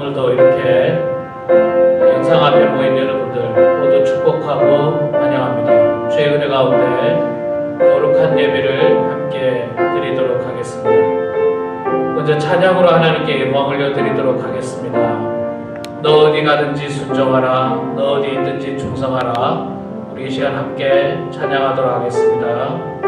오늘도 이렇게 영상 앞에 모인 여러분들 모두 축복하고 환영합니다. 주의 은혜 가운데 거룩한 예배를 함께 드리도록 하겠습니다. 먼저 찬양으로 하나님께 영광 올려드리도록 하겠습니다. 너 어디 가든지 순종하라, 너 어디 있든지 충성하라. 우리 이 시간 함께 찬양하도록 하겠습니다.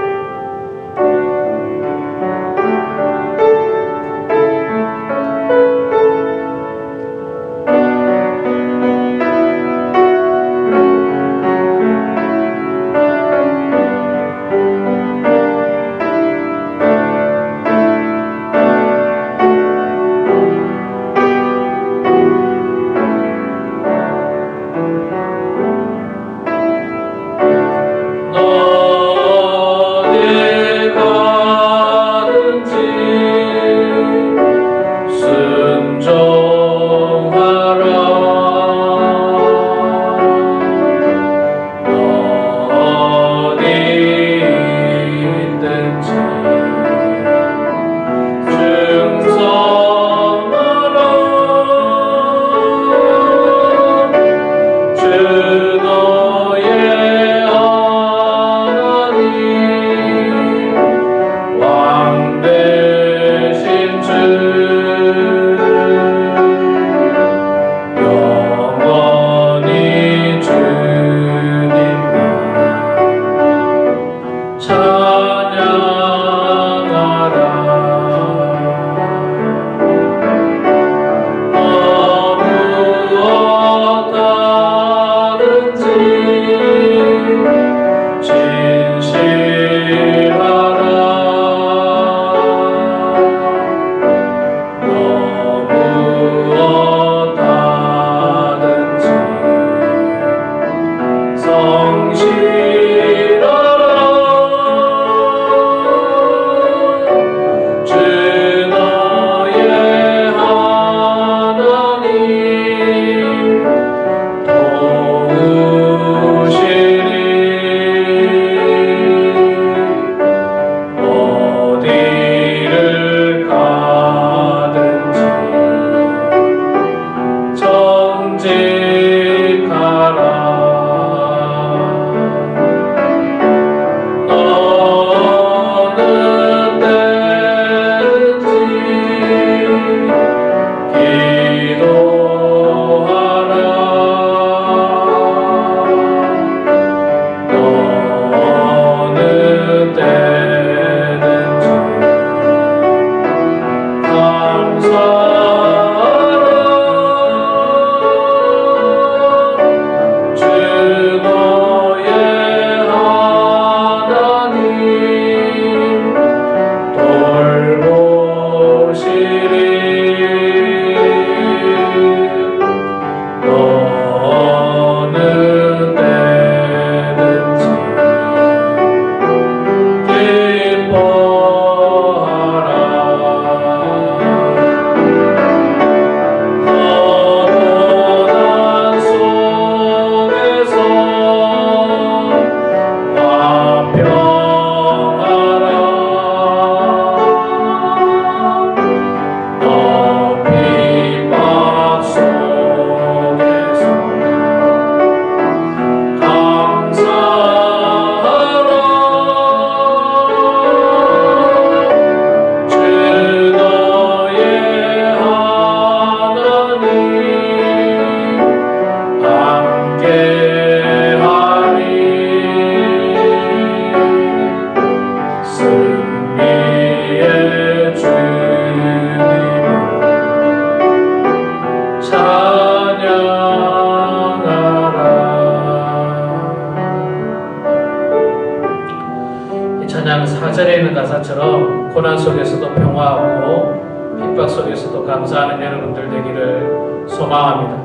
찬양 4절에 있는 가사처럼 고난 속에서도 평화하고 핍박 속에서도 감사하는 여러분들 되기를 소망합니다.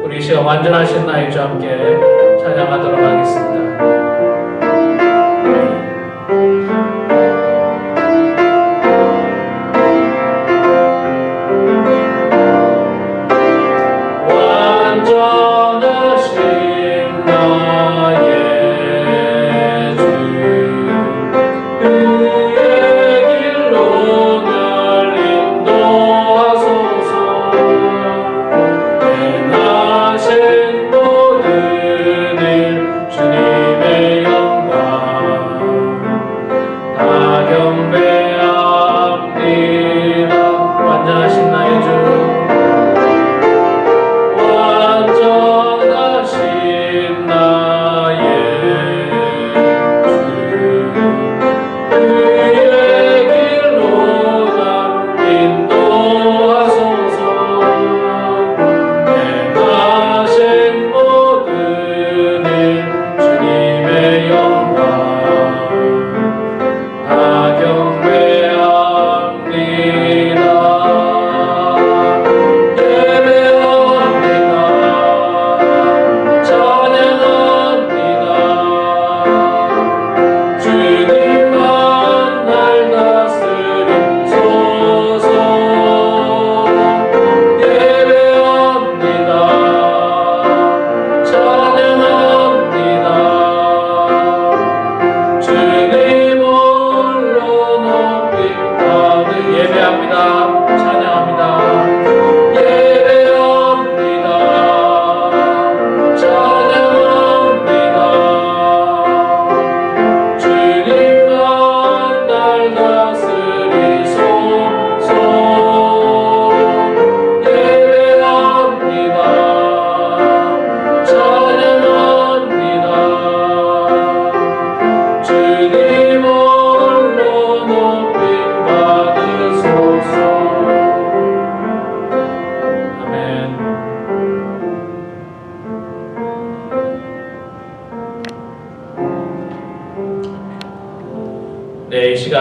우리 이 시간 완전하신 나의 주와 함께 찬양하도록 하겠습니다. 그의 길로 날 인도하소서.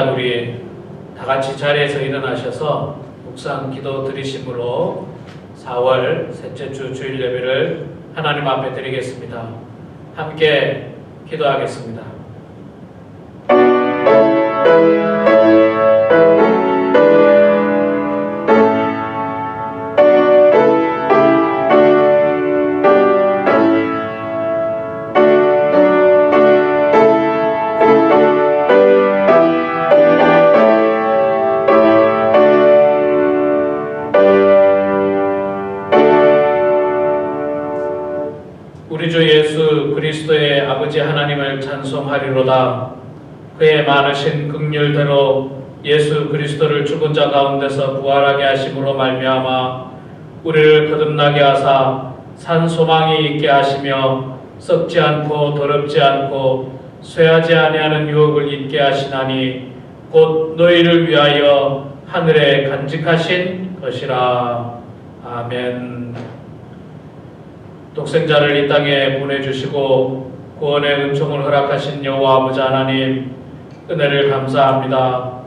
시간 우리 다 같이 자리에서 일어나셔서 묵상 기도 드리심으로 4월 셋째 주 주일 예배를 하나님 앞에 드리겠습니다. 함께 기도하겠습니다. 우리 주 예수 그리스도의 아버지 하나님을 찬송하리로다. 그의 많으신 긍휼대로 예수 그리스도를 죽은 자 가운데서 부활하게 하심으로 말미암아 우리를 거듭나게 하사 산 소망이 있게 하시며 썩지 않고 더럽지 않고 쇠하지 아니하는 유업을 잊게 하시나니 곧 너희를 위하여 하늘에 간직하신 것이라. 아멘. 독생자를 이 땅에 보내주시고 구원의 은총을 허락하신 여호와 아버지 하나님, 은혜를 감사합니다.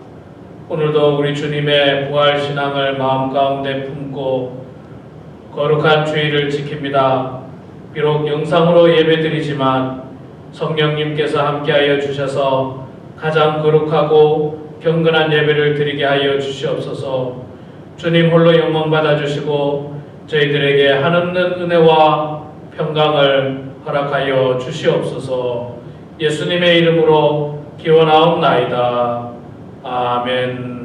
오늘도 우리 주님의 부활신앙을 마음 가운데 품고 거룩한 주일을 지킵니다. 비록 영상으로 예배드리지만 성령님께서 함께하여 주셔서 가장 거룩하고 경건한 예배를 드리게 하여 주시옵소서. 주님 홀로 영광 받아주시고 저희들에게 한없는 은혜와 평강을 허락하여 주시옵소서. 예수님의 이름으로 기원하옵나이다. 아멘.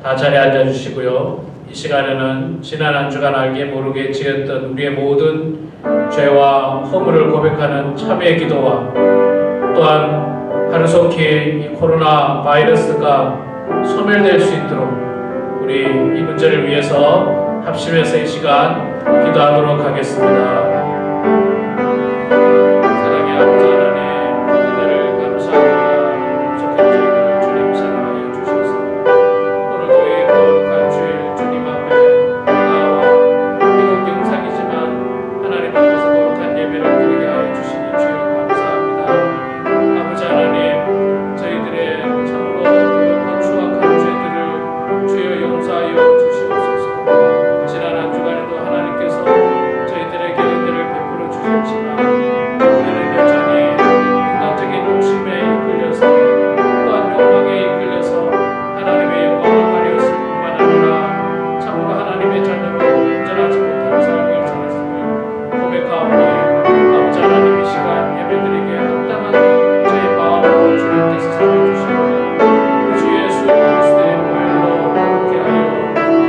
다 자리에 앉아주시고요. 이 시간에는 지난 한 주간 알게 모르게 지었던 우리의 모든 죄와 허물을 고백하는 참회의 기도와 또한 하루속히 이 코로나 바이러스가 소멸될 수 있도록 우리 이 문제를 위해서 합심해서 이 시간 기도하도록 하겠습니다. 사랑의 아버지 하나님, 은혜를 감사합니다. 부족한 저희들을 주님 사랑하여 주셔서 오늘도 이 거룩한 주일 주님 앞에 나와 비록 영상이지만 하나님 앞에서 거룩한 예배를 드리게 하여 주시니 주여 감사합니다. 아버지 하나님, 저희들의 참으로 더럽고 추악한 죄들을 주여 용서하여 주시옵소서. 지난 한 주간에도 하나님께서 저희들에게 은혜를 베풀어 주셨지만 우리는 여전히 인간적인 욕심에 이끌려서 또한 욕망에 이끌려서 하나님의 영광을 가려웠을 뿐만 아니라 참으로 하나님의 자녀로 온전하지 못한 삶을 살았음을 고백하오니 아버지 하나님, 이 시간 예배드리게 합당한 저의 마음으로 주님께서 살려주시고 우리 주 예수 그리스도의 보혈로 그렇게 하여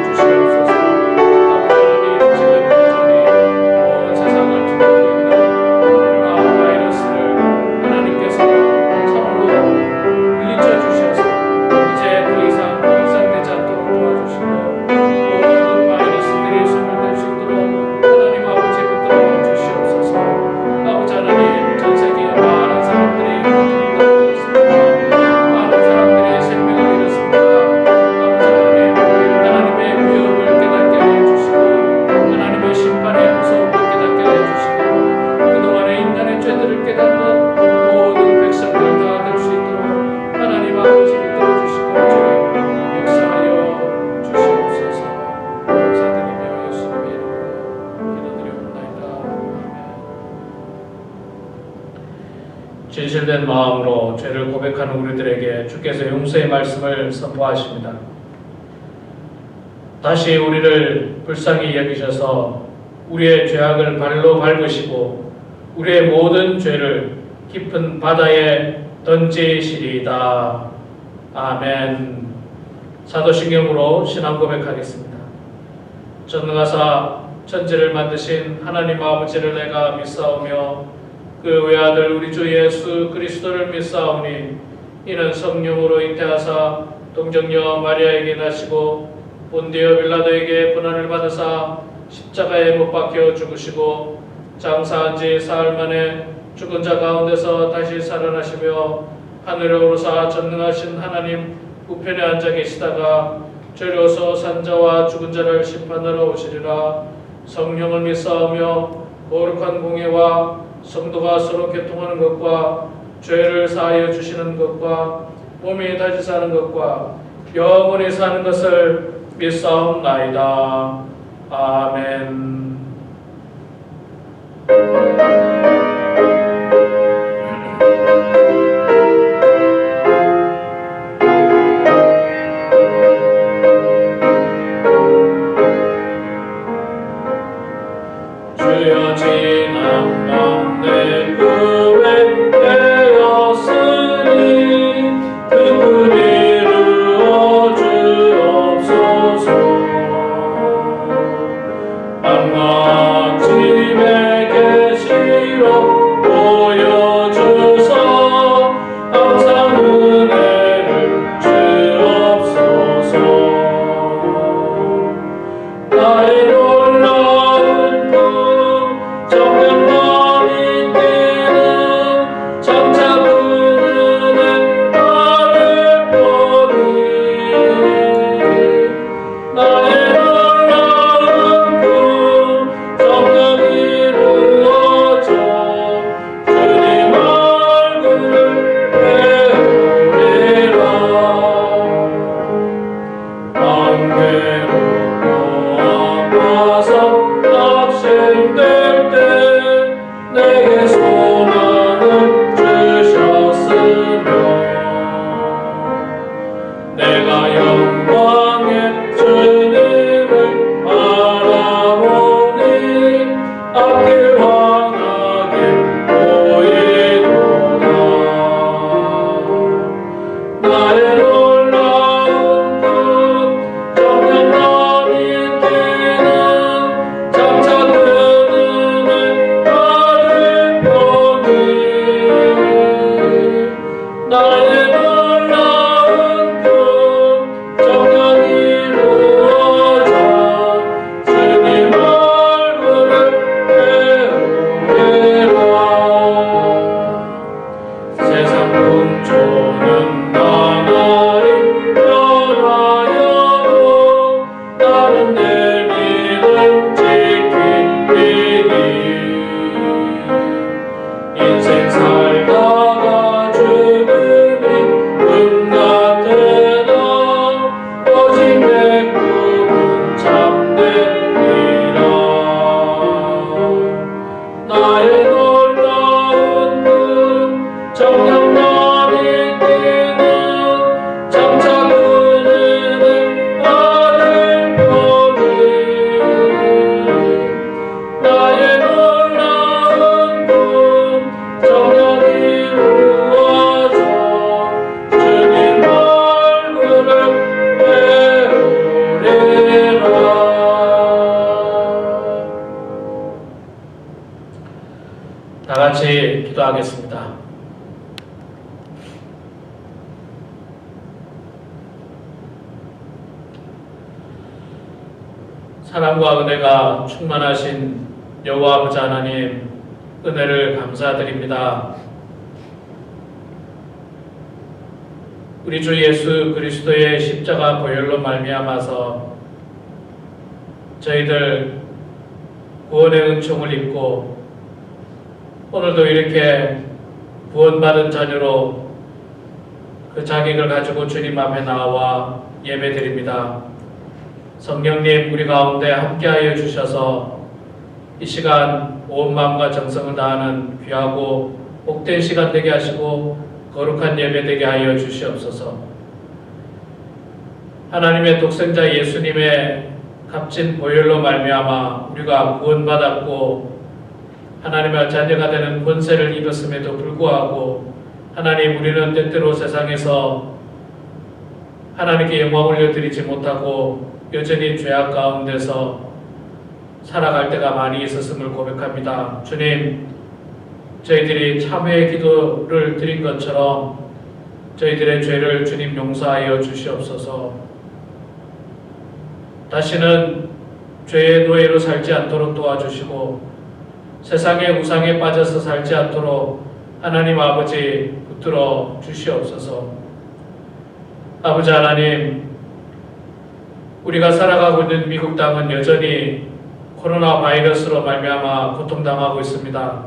주시옵소서. 아버지 하나님, 지금 여전히 온 세상을 뒤덮고 있는 코로나 바이러스를 하나님께서 참으로 물리쳐 주셔서 이제 더 이상 확산되지 않도록 도와주시고 모든 바이러스들이 소멸될 수 있도록 하나님 아버지 붙들어 주시옵소서. 아버지 하나님, 전 세계에 많은 사람들이 고통당하고 있습니다. 많은 사람들이 생명을 잃었습니다. 아버지 하나님, 하나님의 위협을 깨닫게 하여 주시고 하나님의 심판의 무서움을 깨닫게 하여 주시고 그동안의 인간의 죄들을 깨닫는 모든 백성들 다 될 수 있도록 하나님 아버지 붙들어 주시고 저희 역사하여 주시옵소서. 감사드리며 예수님의 이름으로 기도드리옵나이다. 아멘. 진실된 마음으로 죄를 고백하는 우리들에게 주께서 용서의 말씀을 선포하십니다. 다시 우리를 불쌍히 여기셔서 우리의 죄악을 발로 밟으시고 우리의 모든 죄를 깊은 바다에 던지시리이다. 아멘. 사도신경으로 신앙 고백하겠습니다. 전능하사 천지를 만드신 하나님 아버지를 내가 믿사오며 그 외아들 우리 주 예수 그리스도를 믿사오니 이는 성령으로 잉태하사 동정녀 마리아에게 나시고 본디오 빌라도에게 고난을 받으사 십자가에 못 박혀 죽으시고 장사한 지 사흘 만에 죽은 자 가운데서 다시 살아나시며 하늘에 오르사 전능하신 하나님 우편에 앉아 계시다가 죄로서 산 자와 죽은 자를 심판하러 오시리라. 성령을 믿사오며 거룩한 공예와 성도가 서로 교통하는 것과 죄를 사하여 주시는 것과 몸이 다시 사는 것과 영원히 사는 것을 믿사옵나이다. 아멘. 주여 지난 밤 내 꿈에 깨었으니 그 꿈이 이루어 주옵소서. 밤과 집에 계시로 보여주소. 항상 은혜를 주옵소서. 나의 놀라운 꿈 정녕 멀리 뛰는 장차 그 은혜 나를 보니 나의 놀라운 꿈 정녕 이루어져 주님 얼굴을 배우리라. 난 괴롭고 아파서 낙심될 때 내게 소망을 주셨으며 내가 영광의 주님을 바라보니 앞길 환하게 보이도다. 나의 놀라운 꿈 정녕 멀리 뛰는 장차 그 은혜 나를 보니 나의 놀라운 꿈 정녕 이루어져 주님 얼굴을 배우리라. 세상 풍조는 나날이 변하여도 나는 내 믿음 지키리니 인생 살다가 죽음이 금 같으나 오직 내 꿈은 참되리라. 나의 놀라운 꿈 정녕 멀리 뛰는 장차 그 은혜 나를 보니 나의 놀라운 꿈 정녕 이루어져 주님 얼굴을 배우리라. 다 같이 기도하겠습니다. 사랑과 은혜가 충만하신 여호와 아버지 하나님, 은혜를 감사드립니다. 우리 주 예수 그리스도의 십자가 보혈로 말미암아서 저희들 구원의 은총을 입고 오늘도 이렇게 구원받은 자녀로 그 자격을 가지고 주님 앞에 나와 예배드립니다. 성령님 우리 가운데 함께하여 주셔서 이 시간 온 마음과 정성을 다하는 귀하고 복된 시간 되게 하시고 거룩한 예배 되게 하여 주시옵소서. 하나님의 독생자 예수님의 값진 보혈로 말미암아 우리가 구원받았고 하나님의 자녀가 되는 권세를 입었음에도 불구하고 하나님, 우리는 때때로 세상에서 하나님께 영광 올려드리지 못하고 여전히 죄악 가운데서 살아갈 때가 많이 있었음을 고백합니다. 주님, 저희들이 참회의 기도를 드린 것처럼 저희들의 죄를 주님 용서하여 주시옵소서. 다시는 죄의 노예로 살지 않도록 도와주시고 세상의 우상에 빠져서 살지 않도록 하나님 아버지 붙들어 주시옵소서. 아버지 하나님, 우리가 살아가고 있는 미국 땅은 여전히 코로나 바이러스로 말미암아 고통당하고 있습니다.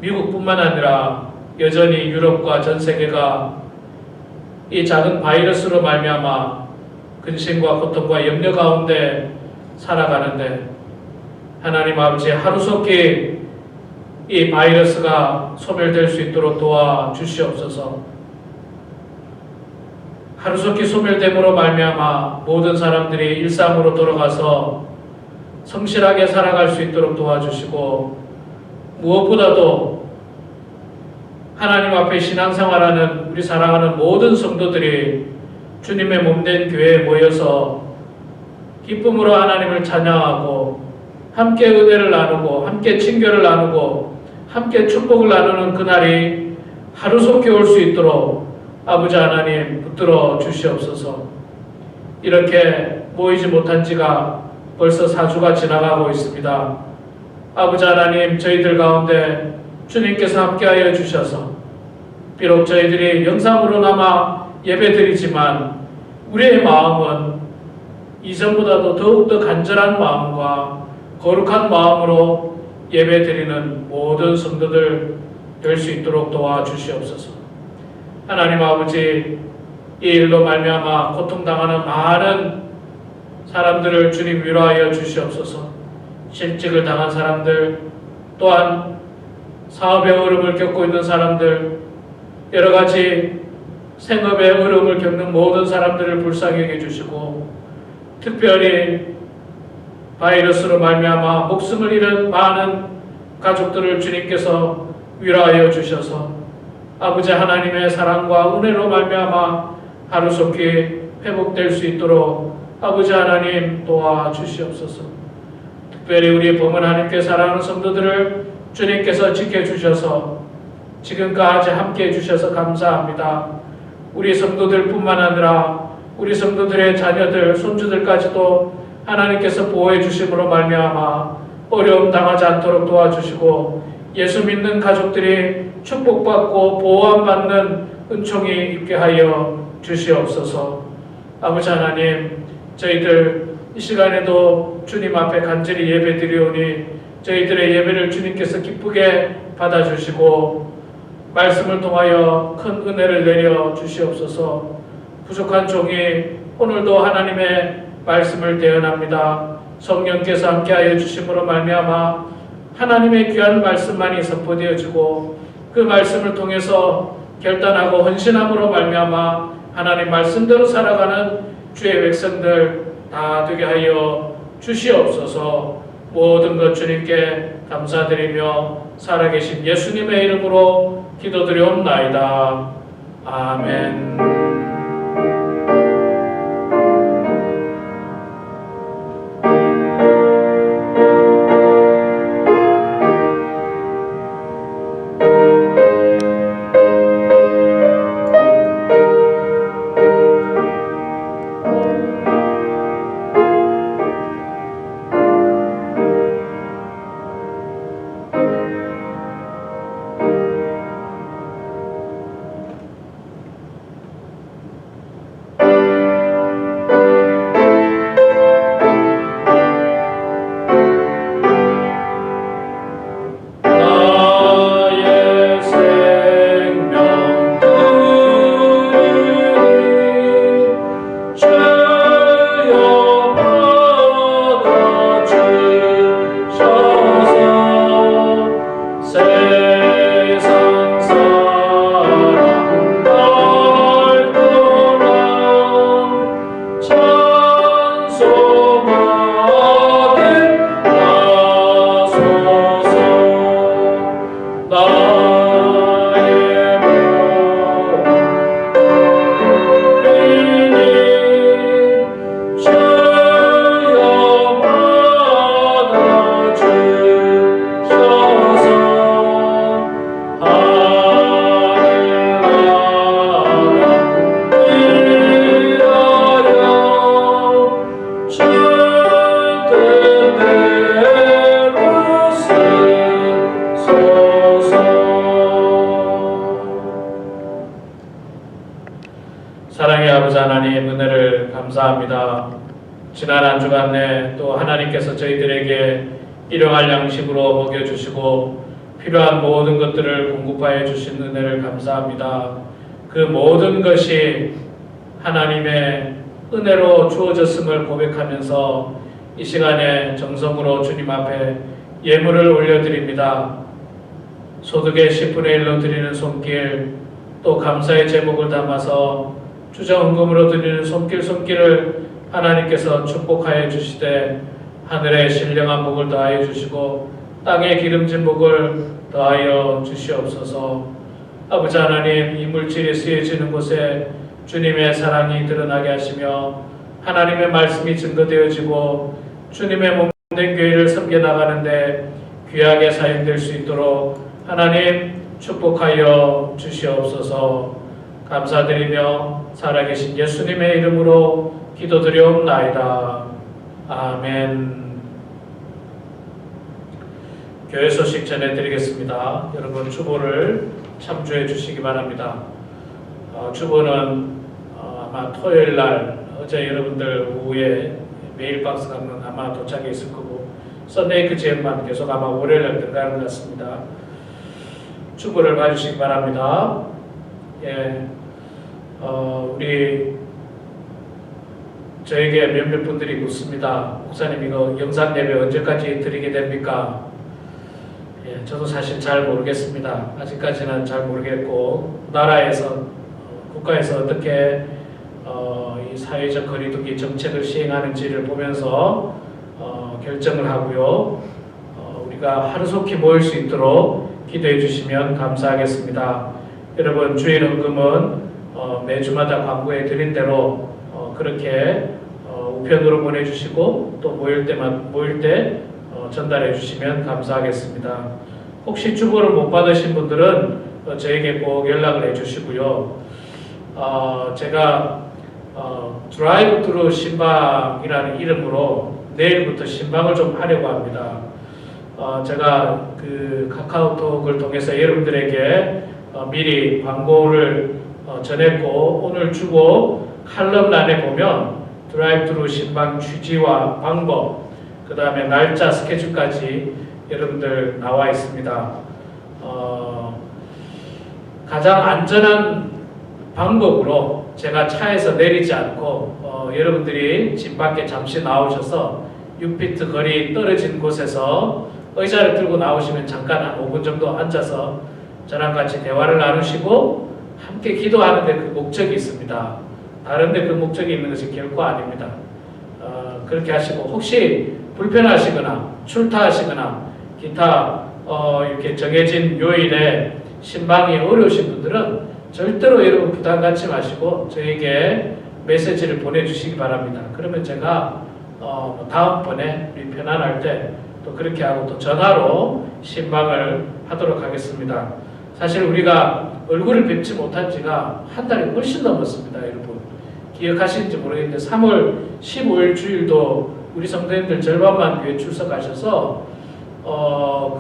미국뿐만 아니라 여전히 유럽과 전 세계가 이 작은 바이러스로 말미암아 근심과 고통과 염려 가운데 살아가는데, 하나님 아버지, 하루속히 이 바이러스가 소멸될 수 있도록 도와주시옵소서. 하루속히 소멸됨으로 말미암아 모든 사람들이 일상으로 돌아가서 성실하게 살아갈 수 있도록 도와주시고, 무엇보다도 하나님 앞에 신앙생활하는 우리 사랑하는 모든 성도들이 주님의 몸된 교회에 모여서 기쁨으로 하나님을 찬양하고 함께 은혜를 나누고 함께 친교를 나누고 함께 축복을 나누는 그날이 하루속히 올 수 있도록 아버지 하나님 붙들어 주시옵소서. 이렇게 모이지 못한 지가 벌써 4주가 지나가고 있습니다. 아버지 하나님, 저희들 가운데 주님께서 함께하여 주셔서 비록 저희들이 영상으로나마 예배드리지만 우리의 마음은 이전보다도 더욱더 간절한 마음과 거룩한 마음으로 예배드리는 모든 성도들 될 수 있도록 도와주시옵소서. 하나님 아버지, 이 일로 말미암아 고통당하는 많은 사람들을 주님 위로하여 주시옵소서. 실직을 당한 사람들, 또한 사업의 어려움을 겪고 있는 사람들, 여러 가지 생업의 어려움을 겪는 모든 사람들을 불쌍히 여겨주시고, 특별히 바이러스로 말미암아 목숨을 잃은 많은 가족들을 주님께서 위로하여 주셔서 아버지 하나님의 사랑과 은혜로 말미암아 하루속히 회복될 수 있도록 아버지 하나님 도와주시옵소서. 특별히 우리 범은 하나님께 사랑하는 성도들을 주님께서 지켜주셔서 지금까지 함께해 주셔서 감사합니다. 우리 성도들뿐만 아니라 우리 성도들의 자녀들, 손주들까지도 하나님께서 보호해 주심으로 말미암아 어려움 당하지 않도록 도와주시고 예수 믿는 가족들이 축복받고 보호받는 은총이 있게 하여 주시옵소서. 아버지 하나님, 저희들 이 시간에도 주님 앞에 간절히 예배드리오니 저희들의 예배를 주님께서 기쁘게 받아주시고 말씀을 통하여 큰 은혜를 내려 주시옵소서. 부족한 종이 오늘도 하나님의 말씀을 대언합니다. 성령께서 함께하여 주심으로 말미암아 하나님의 귀한 말씀만이 선포되어지고 그 말씀을 통해서 결단하고 헌신함으로 말미암아 하나님 말씀대로 살아가는 주의 백성들 다 되게 하여 주시옵소서. 모든 것 주님께 감사드리며 살아계신 예수님의 이름으로 기도드리옵나이다. 아멘. 한 주간 내 또 하나님께서 저희들에게 일용할 양식으로 먹여주시고 필요한 모든 것들을 공급하여 주신 은혜를 감사합니다. 그 모든 것이 하나님의 은혜로 주어졌음을 고백하면서 이 시간에 정성으로 주님 앞에 예물을 올려드립니다. 소득의 10분의 1로 드리는 손길, 또 감사의 제목을 담아서 주정헌금으로 드리는 손길을 하나님께서 축복하여 주시되 하늘의 신령한 복을 더하여 주시고 땅의 기름진 복을 더하여 주시옵소서. 아버지 하나님, 이 물질이 쓰여지는 곳에 주님의 사랑이 드러나게 하시며 하나님의 말씀이 증거되어지고 주님의 몸된 교회를 섬겨나가는데 귀하게 사용될 수 있도록 하나님 축복하여 주시옵소서. 감사드리며 살아계신 예수님의 이름으로 기도드리옵나이다. 아멘. 교회 소식 전해드리겠습니다. 여러분 주보를 참조해 주시기 바랍니다. 주보는 아마 토요일날 어제 여러분들 오후에 메일박스가 아마 도착해 있을 거고 썬데이 그 지역만 계속 아마 월요일날 들어가는 것 같습니다. 주보를 봐주시기 바랍니다. 예, 우리 저에게 몇몇 분들이 묻습니다. 목사님 이거 영상 예배 언제까지 드리게 됩니까? 예, 저도 사실 잘 모르겠습니다. 아직까지는 잘 모르겠고 나라에서 국가에서 어떻게 이 사회적 거리두기 정책을 시행하는지를 보면서 결정을 하고요. 우리가 하루속히 모일 수 있도록 기도해 주시면 감사하겠습니다. 여러분 주일 헌금은 매주마다 광고해 드린 대로 그렇게 우편으로 보내주시고 또 모일 때 전달해 주시면 감사하겠습니다. 혹시 주보를 못 받으신 분들은 저에게 꼭 연락을 해 주시고요. 제가 드라이브 트루 신방이라는 이름으로 내일부터 신방을 좀 하려고 합니다. 제가 그 카카오톡을 통해서 여러분들에게 미리 광고를 전했고 오늘 주보 칼럼란에 보면 드라이브 트루 신방 취지와 방법, 그 다음에 날짜 스케줄까지 여러분들 나와 있습니다. 가장 안전한 방법으로 제가 차에서 내리지 않고 여러분들이 집 밖에 잠시 나오셔서 6피트 거리 떨어진 곳에서 의자를 들고 나오시면 잠깐 한 5분 정도 앉아서 저랑 같이 대화를 나누시고 함께 기도하는데 그 목적이 있습니다. 다른데 그 목적이 있는 것이 결코 아닙니다. 그렇게 하시고 혹시 불편하시거나 출타하시거나 기타 이렇게 정해진 요일에 신방이 어려우신 분들은 절대로 여러분 부담 갖지 마시고 저에게 메시지를 보내주시기 바랍니다. 그러면 제가 다음번에 우리 편안할 때 또 그렇게 하고 또 전화로 신방을 하도록 하겠습니다. 사실 우리가 얼굴을 뵙지 못한 지가 한 달이 훨씬 넘었습니다. 여러분 기억하시는지 모르겠는데 3월 15일 주일도 우리 성도님들 절반만 교회 출석하셔서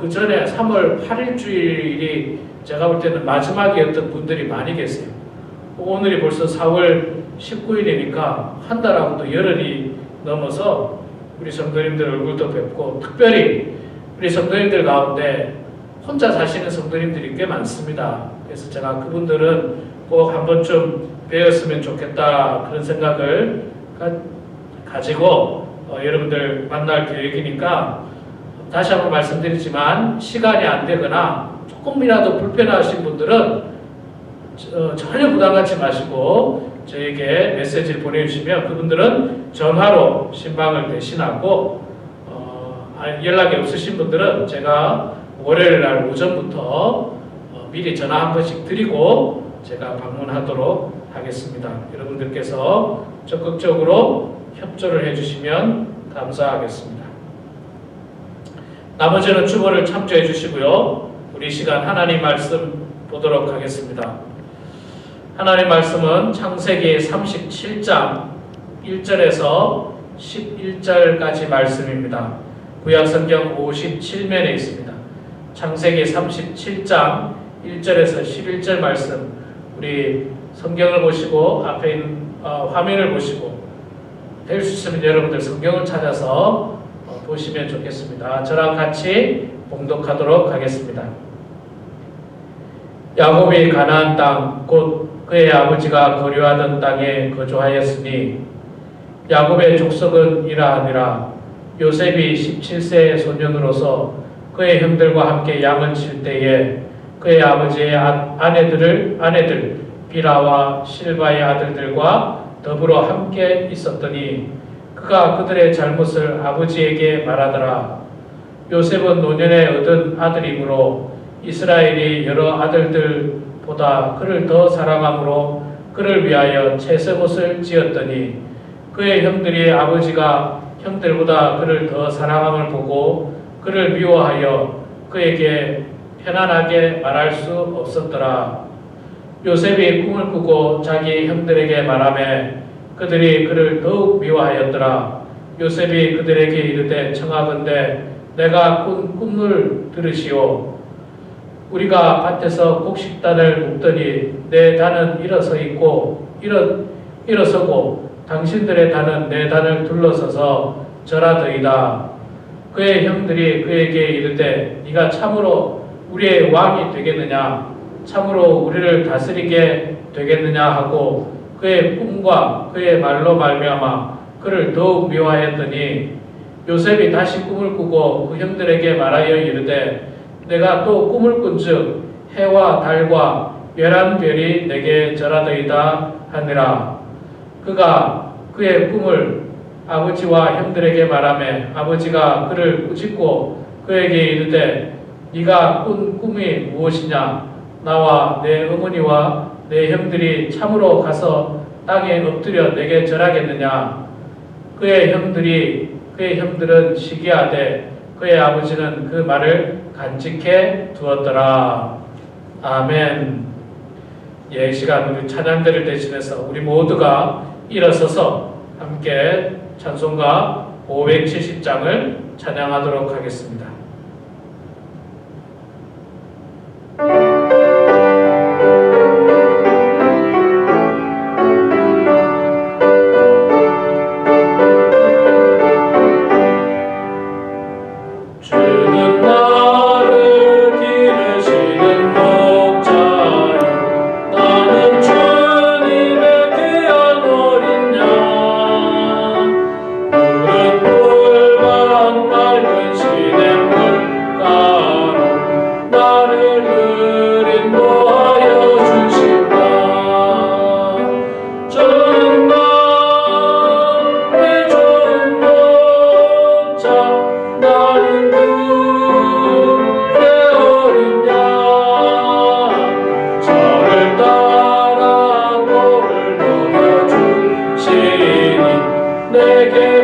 그 전에 3월 8일 주일이 제가 볼 때는 마지막이었던 분들이 많이 계세요. 오늘이 벌써 4월 19일이니까 한 달하고도 열흘이 넘어서 우리 성도님들 얼굴도 뵙고 특별히 우리 성도님들 가운데 혼자 사시는 성도님들이 꽤 많습니다. 그래서 제가 그분들은 꼭 한 번쯤 뵈었으면 좋겠다 그런 생각을 가지고 여러분들 만날 계획이니까 다시 한번 말씀드리지만 시간이 안 되거나 조금이라도 불편하신 분들은 전혀 부담 갖지 마시고 저에게 메시지를 보내주시면 그분들은 전화로 신방을 대신하고 연락이 없으신 분들은 제가 월요일 날 오전부터 미리 전화 한 번씩 드리고 제가 방문하도록 하겠습니다. 여러분들께서 적극적으로 협조를 해주시면 감사하겠습니다. 나머지는 주보를 참조해 주시고요. 우리 시간 하나님 말씀 보도록 하겠습니다. 하나님 말씀은 창세기 37장 1절에서 11절까지 말씀입니다. 구약성경 57면에 있습니다. 창세기 37장 1절에서 11절 말씀 우리 성경을 보시고 앞에 있는 화면을 보시고 될 수 있으면 여러분들 성경을 찾아서 보시면 좋겠습니다. 저랑 같이 봉독하도록 하겠습니다. 야곱이 가나안 땅 곧 그의 아버지가 거류하던 땅에 거주하였으니 야곱의 족속은 이러하니라. 요셉이 17세의 소년으로서 그의 형들과 함께 양을 칠 때에 그의 아버지의 아내들 비라와 실바의 아들들과 더불어 함께 있었더니 그가 그들의 잘못을 아버지에게 말하더라. 요셉은 노년에 얻은 아들이므로 이스라엘이 여러 아들들보다 그를 더 사랑함으로 그를 위하여 채색옷을 지었더니 그의 형들이 아버지가 형들보다 그를 더 사랑함을 보고 그를 미워하여 그에게 편안하게 말할 수 없었더라. 요셉이 꿈을 꾸고 자기 형들에게 말하매 그들이 그를 더욱 미워하였더라. 요셉이 그들에게 이르되 청하건대 내가 꾼 꿈을 들으시오. 우리가 밭에서 곡식단을 묶더니 내 단은 일어서고 당신들의 단은 내 단을 둘러서서 절하더이다. 그의 형들이 그에게 이르되 네가 참으로 우리의 왕이 되겠느냐 참으로 우리를 다스리게 되겠느냐 하고 그의 꿈과 그의 말로 말미암아 그를 더욱 미워하였더니 요셉이 다시 꿈을 꾸고 그 형들에게 말하여 이르되 내가 또 꿈을 꾼즉 해와 달과 열한 별이 내게 절하더이다 하니라. 그가 그의 꿈을 아버지와 형들에게 말하매 아버지가 그를 꾸짖고 그에게 이르되 네가 꾼 꿈이 무엇이냐 나와 내 어머니와 내 형들이 참으로 가서 땅에 엎드려 내게 절하겠느냐. 그의 형들은 시기하되 그의 아버지는 그 말을 간직해 두었더라. 아멘. 이 시간 우리 찬양대를 대신해서 우리 모두가 일어서서 함께 찬송가 570장을 찬양하도록 하겠습니다. 내게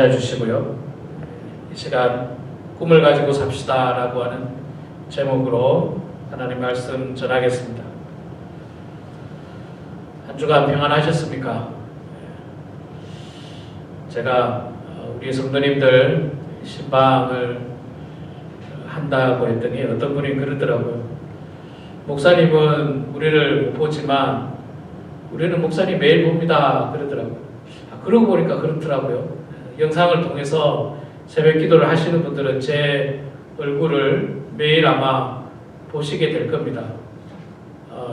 주시고요. 이 시간 꿈을 가지고 삽시다라고 하는 제목으로 하나님 말씀 전하겠습니다. 한 주간 평안하셨습니까? 제가 우리 성도님들 신방을 한다고 했더니 어떤 분이 그러더라고요. 목사님은 우리를 못 보지만 우리는 목사님 매일 봅니다. 그러더라고요. 그러고 보니까 그렇더라고요. 영상을 통해서 새벽 기도를 하시는 분들은 제 얼굴을 매일 아마 보시게 될 겁니다.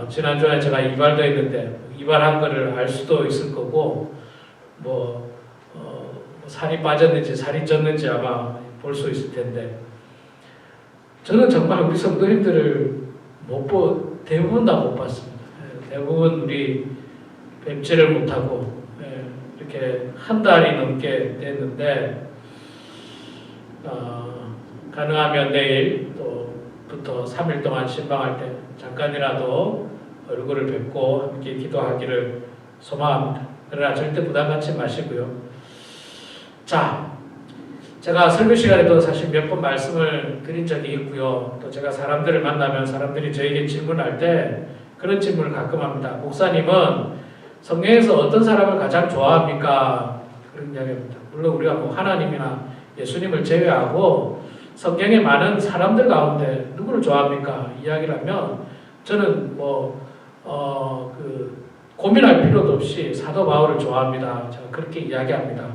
지난주에 제가 이발도 했는데 이발한 거를 알 수도 있을 거고 살이 빠졌는지 살이 쪘는지 아마 볼 수 있을 텐데 저는 정말 우리 성도님들을 대부분 다 못 봤습니다. 대부분 우리 뵙지를 못하고 이렇게 한 달이 넘게 됐는데 가능하면 내일부터 3일 동안 신방할 때 잠깐이라도 얼굴을 뵙고 함께 기도하기를 소망합니다. 그러나 절대 부담 갖지 마시고요. 자, 제가 설교 시간에도 사실 몇 번 말씀을 드린 적이 있고요. 또 제가 사람들을 만나면 사람들이 저에게 질문할 때 그런 질문을 가끔 합니다. 목사님은 성경에서 어떤 사람을 가장 좋아합니까? 그런 이야기입니다. 물론 우리가 하나님이나 예수님을 제외하고 성경에 많은 사람들 가운데 누구를 좋아합니까? 이야기를 하면 저는 고민할 필요도 없이 사도 바울을 좋아합니다. 제가 그렇게 이야기합니다.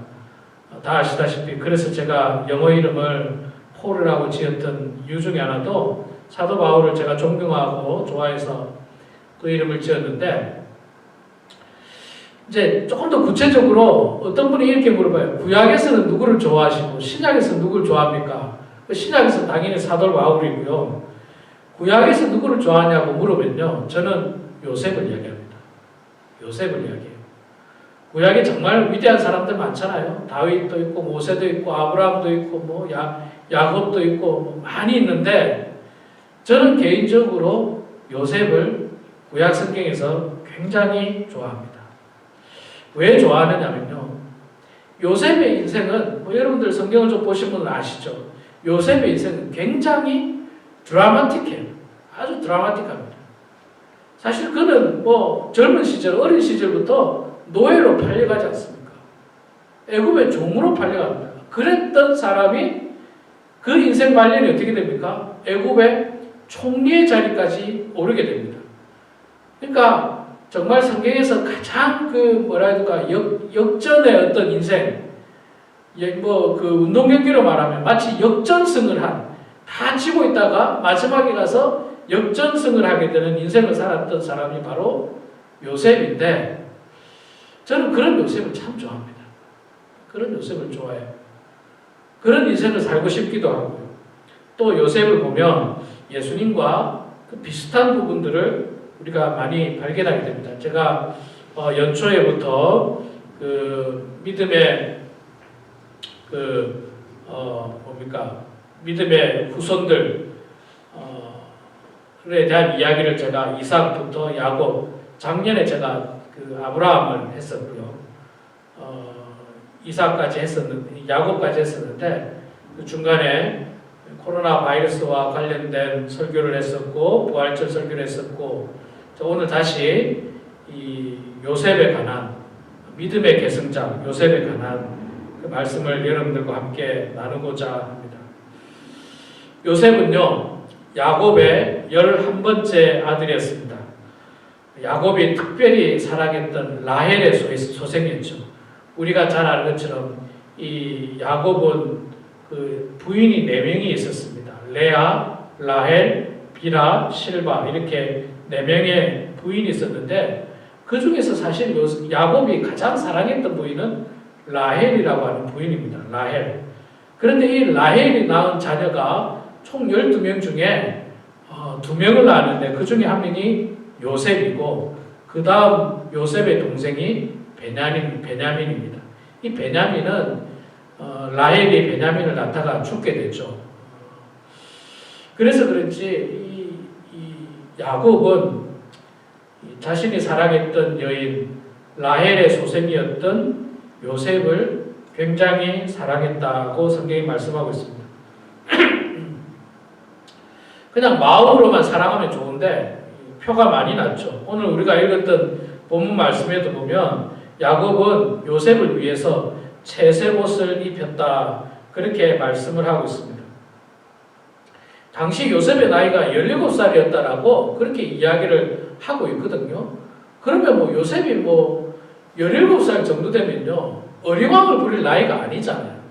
다 아시다시피 그래서 제가 영어 이름을 폴이라고 지었던 이유 중에 하나도 사도 바울을 제가 존경하고 좋아해서 그 이름을 지었는데 이제 조금 더 구체적으로 어떤 분이 이렇게 물어봐요. 구약에서는 누구를 좋아하시고 신약에서는 누구를 좋아합니까? 신약에서는 당연히 사도 바울이고요. 구약에서 누구를 좋아하냐고 물으면요. 저는 요셉을 이야기합니다. 요셉을 이야기해요. 구약에 정말 위대한 사람들 많잖아요. 다윗도 있고 모세도 있고 아브라함도 있고 야곱도 있고 많이 있는데 저는 개인적으로 요셉을 구약 성경에서 굉장히 좋아합니다. 왜 좋아하느냐면요. 요셉의 인생은 여러분들 성경을 좀 보신 분은 아시죠? 요셉의 인생은 굉장히 드라마틱해요. 아주 드라마틱합니다. 사실 그는 젊은 시절, 어린 시절부터 노예로 팔려가지 않습니까? 애굽의 종으로 팔려갑니다. 그랬던 사람이 그 인생 말년이 어떻게 됩니까? 애굽의 총리의 자리까지 오르게 됩니다. 그러니까 정말 성경에서 가장 역전의 어떤 인생, 운동 경기로 말하면 마치 역전승을 다 치고 있다가 마지막에 가서 역전승을 하게 되는 인생을 살았던 사람이 바로 요셉인데 저는 그런 요셉을 참 좋아합니다. 그런 요셉을 좋아해요. 그런 인생을 살고 싶기도 하고요. 또 요셉을 보면 예수님과 그 비슷한 부분들을 우리가 많이 발견하게 됩니다. 제가 연초에부터 믿음의 후손들에 대한 이야기를 제가 이삭부터 야곱, 작년에 제가 아브라함을 했었고요. 이삭까지 야곱까지 했었는데 그 중간에 코로나 바이러스와 관련된 설교를 했었고 부활절 설교를 했었고 오늘 다시 이 요셉에 관한 믿음의 계승자 요셉에 관한 그 말씀을 여러분들과 함께 나누고자 합니다. 요셉은요 야곱의 11번째 아들이었습니다. 야곱이 특별히 사랑했던 라헬의 소생이었죠. 우리가 잘 아는 것처럼 이 야곱은 그 부인이 4명이 있었습니다. 레아, 라헬, 빌하, 실바 이렇게 4명의 부인이 있었는데 그 중에서 사실 야곱이 가장 사랑했던 부인은 라헬이라고 하는 부인입니다. 라헬. 그런데 이 라헬이 낳은 자녀가 총 12명 중에 2명을 낳았는데 그 중에 한 명이 요셉이고 그 다음 요셉의 동생이 베냐민입니다. 이 베냐민은 라헬이 베냐민을 낳다가 죽게 됐죠. 그래서 그런지 이 야곱은 자신이 사랑했던 여인 라헬의 소생이었던 요셉을 굉장히 사랑했다고 성경이 말씀하고 있습니다. 그냥 마음으로만 사랑하면 좋은데 표가 많이 났죠. 오늘 우리가 읽었던 본문 말씀에도 보면 야곱은 요셉을 위해서 채색 옷을 입혔다 그렇게 말씀을 하고 있습니다. 당시 요셉의 나이가 17살이었다라고 그렇게 이야기를 하고 있거든요. 그러면 뭐 요셉이 뭐 17살 정도 되면요 어리광을 부릴 나이가 아니잖아요.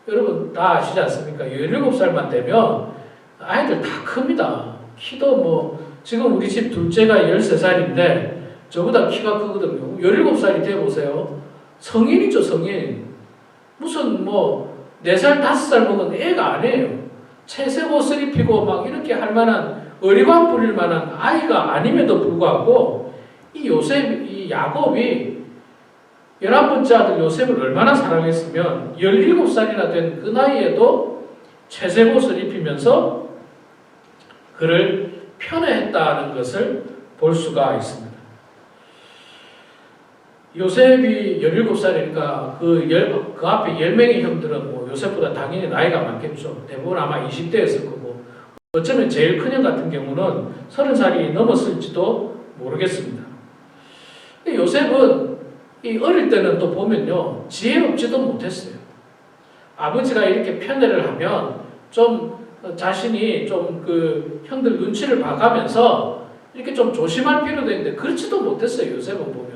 여러분 다 아시지 않습니까? 17살만 되면 아이들 다 큽니다. 키도 뭐 지금 우리 집 둘째가 13살인데 저보다 키가 크거든요. 17살이 돼보세요. 성인이죠, 성인. 무슨 뭐 4살, 5살 먹은 애가 아니에요. 채색 옷을 입히고 막 이렇게 할 만한 어리광 부릴 만한 아이가 아님에도 불구하고 이 요셉, 이 야곱이 11번째 아들 요셉을 얼마나 사랑했으면 17살이나 된 그 나이에도 채색 옷을 입히면서 그를 편애했다는 것을 볼 수가 있습니다. 요셉이 17살이니까 그 앞에 10명의 형들은 뭐 요셉보다 당연히 나이가 많겠죠. 대부분 아마 20대였을 거고 어쩌면 제일 큰 형 같은 경우는 30살이 넘었을지도 모르겠습니다. 요셉은 이 어릴 때는 또 보면요 지혜롭지도 못했어요. 아버지가 이렇게 편애를 하면 좀 자신이 좀 그 형들 눈치를 봐가면서 이렇게 좀 조심할 필요도 있는데 그렇지도 못했어요. 요셉은 보면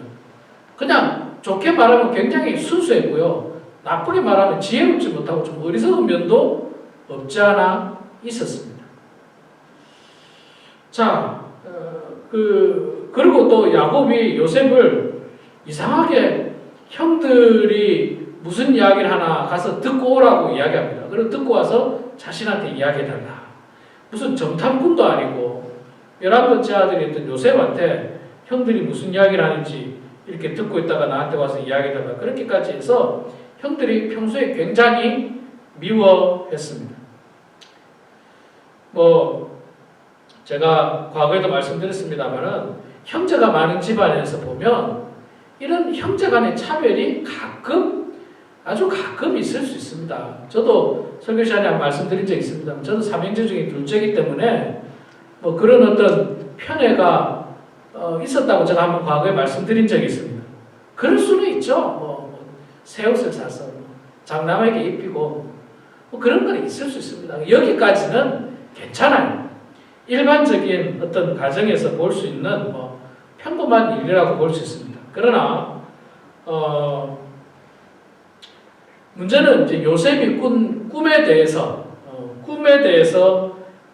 그냥 좋게 말하면 굉장히 순수했고요 나쁘게 말하면 지혜롭지 못하고 좀 어리석은 면도 없지 않아 있었습니다. 자, 그리고 또 야곱이 요셉을 이상하게 형들이 무슨 이야기를 하나 가서 듣고 오라고 이야기합니다. 그리고 듣고 와서 자신한테 이야기해달라. 무슨 정탐꾼도 아니고 11번째 아들이었던 요셉한테 형들이 무슨 이야기를 하는지 이렇게 듣고 있다가 나한테 와서 이야기해달라. 그렇게까지 해서 형들이 평소에 굉장히 미워했습니다. 뭐 제가 과거에도 말씀드렸습니다만은 형제가 많은 집안에서 보면 이런 형제 간의 차별이 아주 가끔 있을 수 있습니다. 저도 설교 시간에 한번 말씀드린 적이 있습니다. 저는 삼형제 중에 둘째이기 때문에 뭐 그런 어떤 편애가 있었다고 제가 한번 과거에 말씀드린 적이 있습니다. 그럴 수는 있죠. 새 옷을 사서 장남에게 입히고 뭐 그런 건 있을 수 있습니다. 여기까지는 괜찮아요. 일반적인 어떤 가정에서 볼 수 있는 뭐 평범한 일이라고 볼 수 있습니다. 그러나 문제는 이제 요셉이 꿈에 대해서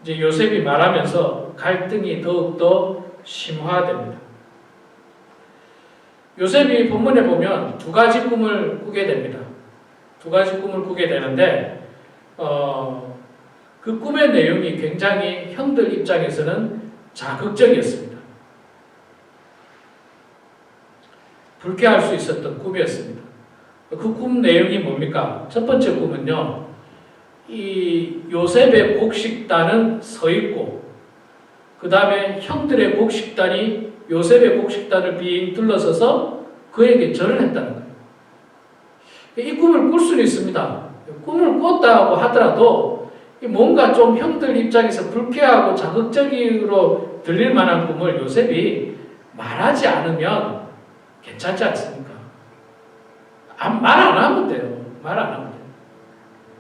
이제 요셉이 말하면서 갈등이 더욱더 심화됩니다. 요셉이 본문에 보면 두 가지 꿈을 꾸게 됩니다. 두 가지 꿈을 꾸게 되는데 그 꿈의 내용이 굉장히 형들 입장에서는 자극적이었습니다. 불쾌할 수 있었던 꿈이었습니다. 그 꿈 내용이 뭡니까? 첫 번째 꿈은요, 이 요셉의 곡식단은 서 있고, 그 다음에 형들의 곡식단이 요셉의 곡식단을 빙 둘러서서 그에게 절을 했다는 거예요. 이 꿈을 꿀 수는 있습니다. 꿈을 꿨다고 하더라도 뭔가 좀 형들 입장에서 불쾌하고 자극적으로 들릴 만한 꿈을 요셉이 말하지 않으면 괜찮지 않습니까? 말 안 하면 돼요. 말 안 하면 돼요.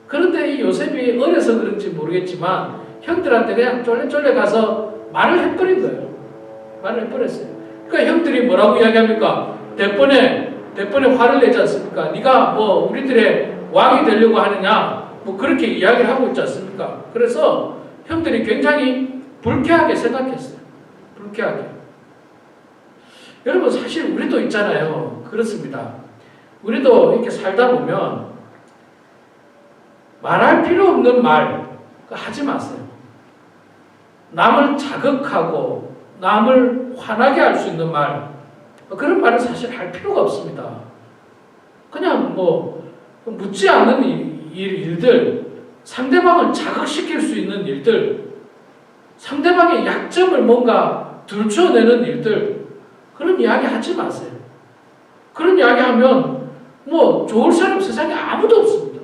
그런데 이 요셉이 어려서 그런지 모르겠지만 형들한테 그냥 쫄래쫄래 가서 말을 해버린 거예요. 말을 해버렸어요. 그러니까 형들이 뭐라고 이야기합니까? 대번에 화를 내지 않습니까? 네가 뭐 우리들의 왕이 되려고 하느냐? 뭐 그렇게 이야기를 하고 있지 않습니까? 그래서 형들이 굉장히 불쾌하게 생각했어요. 불쾌하게. 여러분 사실 우리도 있잖아요. 그렇습니다. 우리도 이렇게 살다 보면 말할 필요 없는 말 하지 마세요. 남을 자극하고 남을 화나게 할 수 있는 말 그런 말은 사실 할 필요가 없습니다. 그냥 뭐 묻지 않은 일들, 상대방을 자극시킬 수 있는 일들, 상대방의 약점을 뭔가 들춰내는 일들 그런 이야기 하지 마세요. 그런 이야기 하면 뭐 좋을 사람 세상에 아무도 없습니다.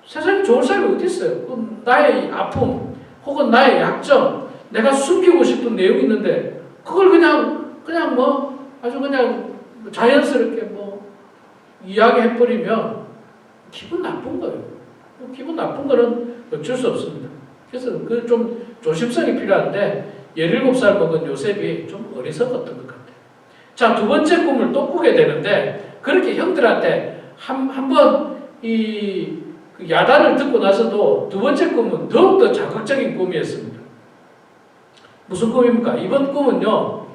세상에 좋을 사람이 어디 있어요? 나의 아픔 혹은 나의 약점, 내가 숨기고 싶은 내용이 있는데 그걸 그냥 뭐 아주 그냥 자연스럽게 뭐 이야기해버리면 기분 나쁜 거예요. 기분 나쁜 거는 어쩔 수 없습니다. 그래서 그 좀 조심성이 필요한데 17살 먹은 요셉이 좀 어리석었던 것 같아요. 자, 두 번째 꿈을 또 꾸게 되는데 그렇게 형들한테 한번 그 야단을 듣고 나서도 두 번째 꿈은 더욱더 자극적인 꿈이었습니다. 무슨 꿈입니까? 이번 꿈은요,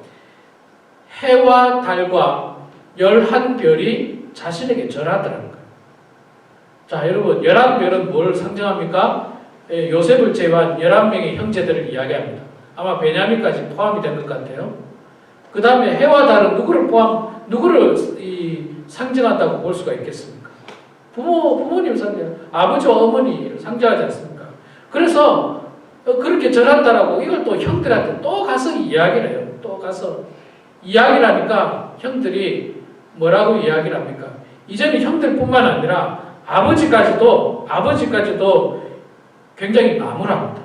해와 달과 11별이 자신에게 절하더라는 거예요. 자, 여러분, 11별은 뭘 상징합니까? 요셉을 제외한 11명의 형제들을 이야기합니다. 아마 베냐민까지 포함이 된 것 같아요. 그 다음에 해와 달은 누구를 상징한다고 볼 수가 있겠습니까? 부모님 상징, 아버지와 어머니를 상징하지 않습니까? 그래서 그렇게 절한다라고 이걸 또 형들한테 또 가서 이야기를 해요. 또 가서 이야기를 하니까 형들이 뭐라고 이야기를 합니까? 이제는 형들뿐만 아니라 아버지까지도 굉장히 나무랍니다.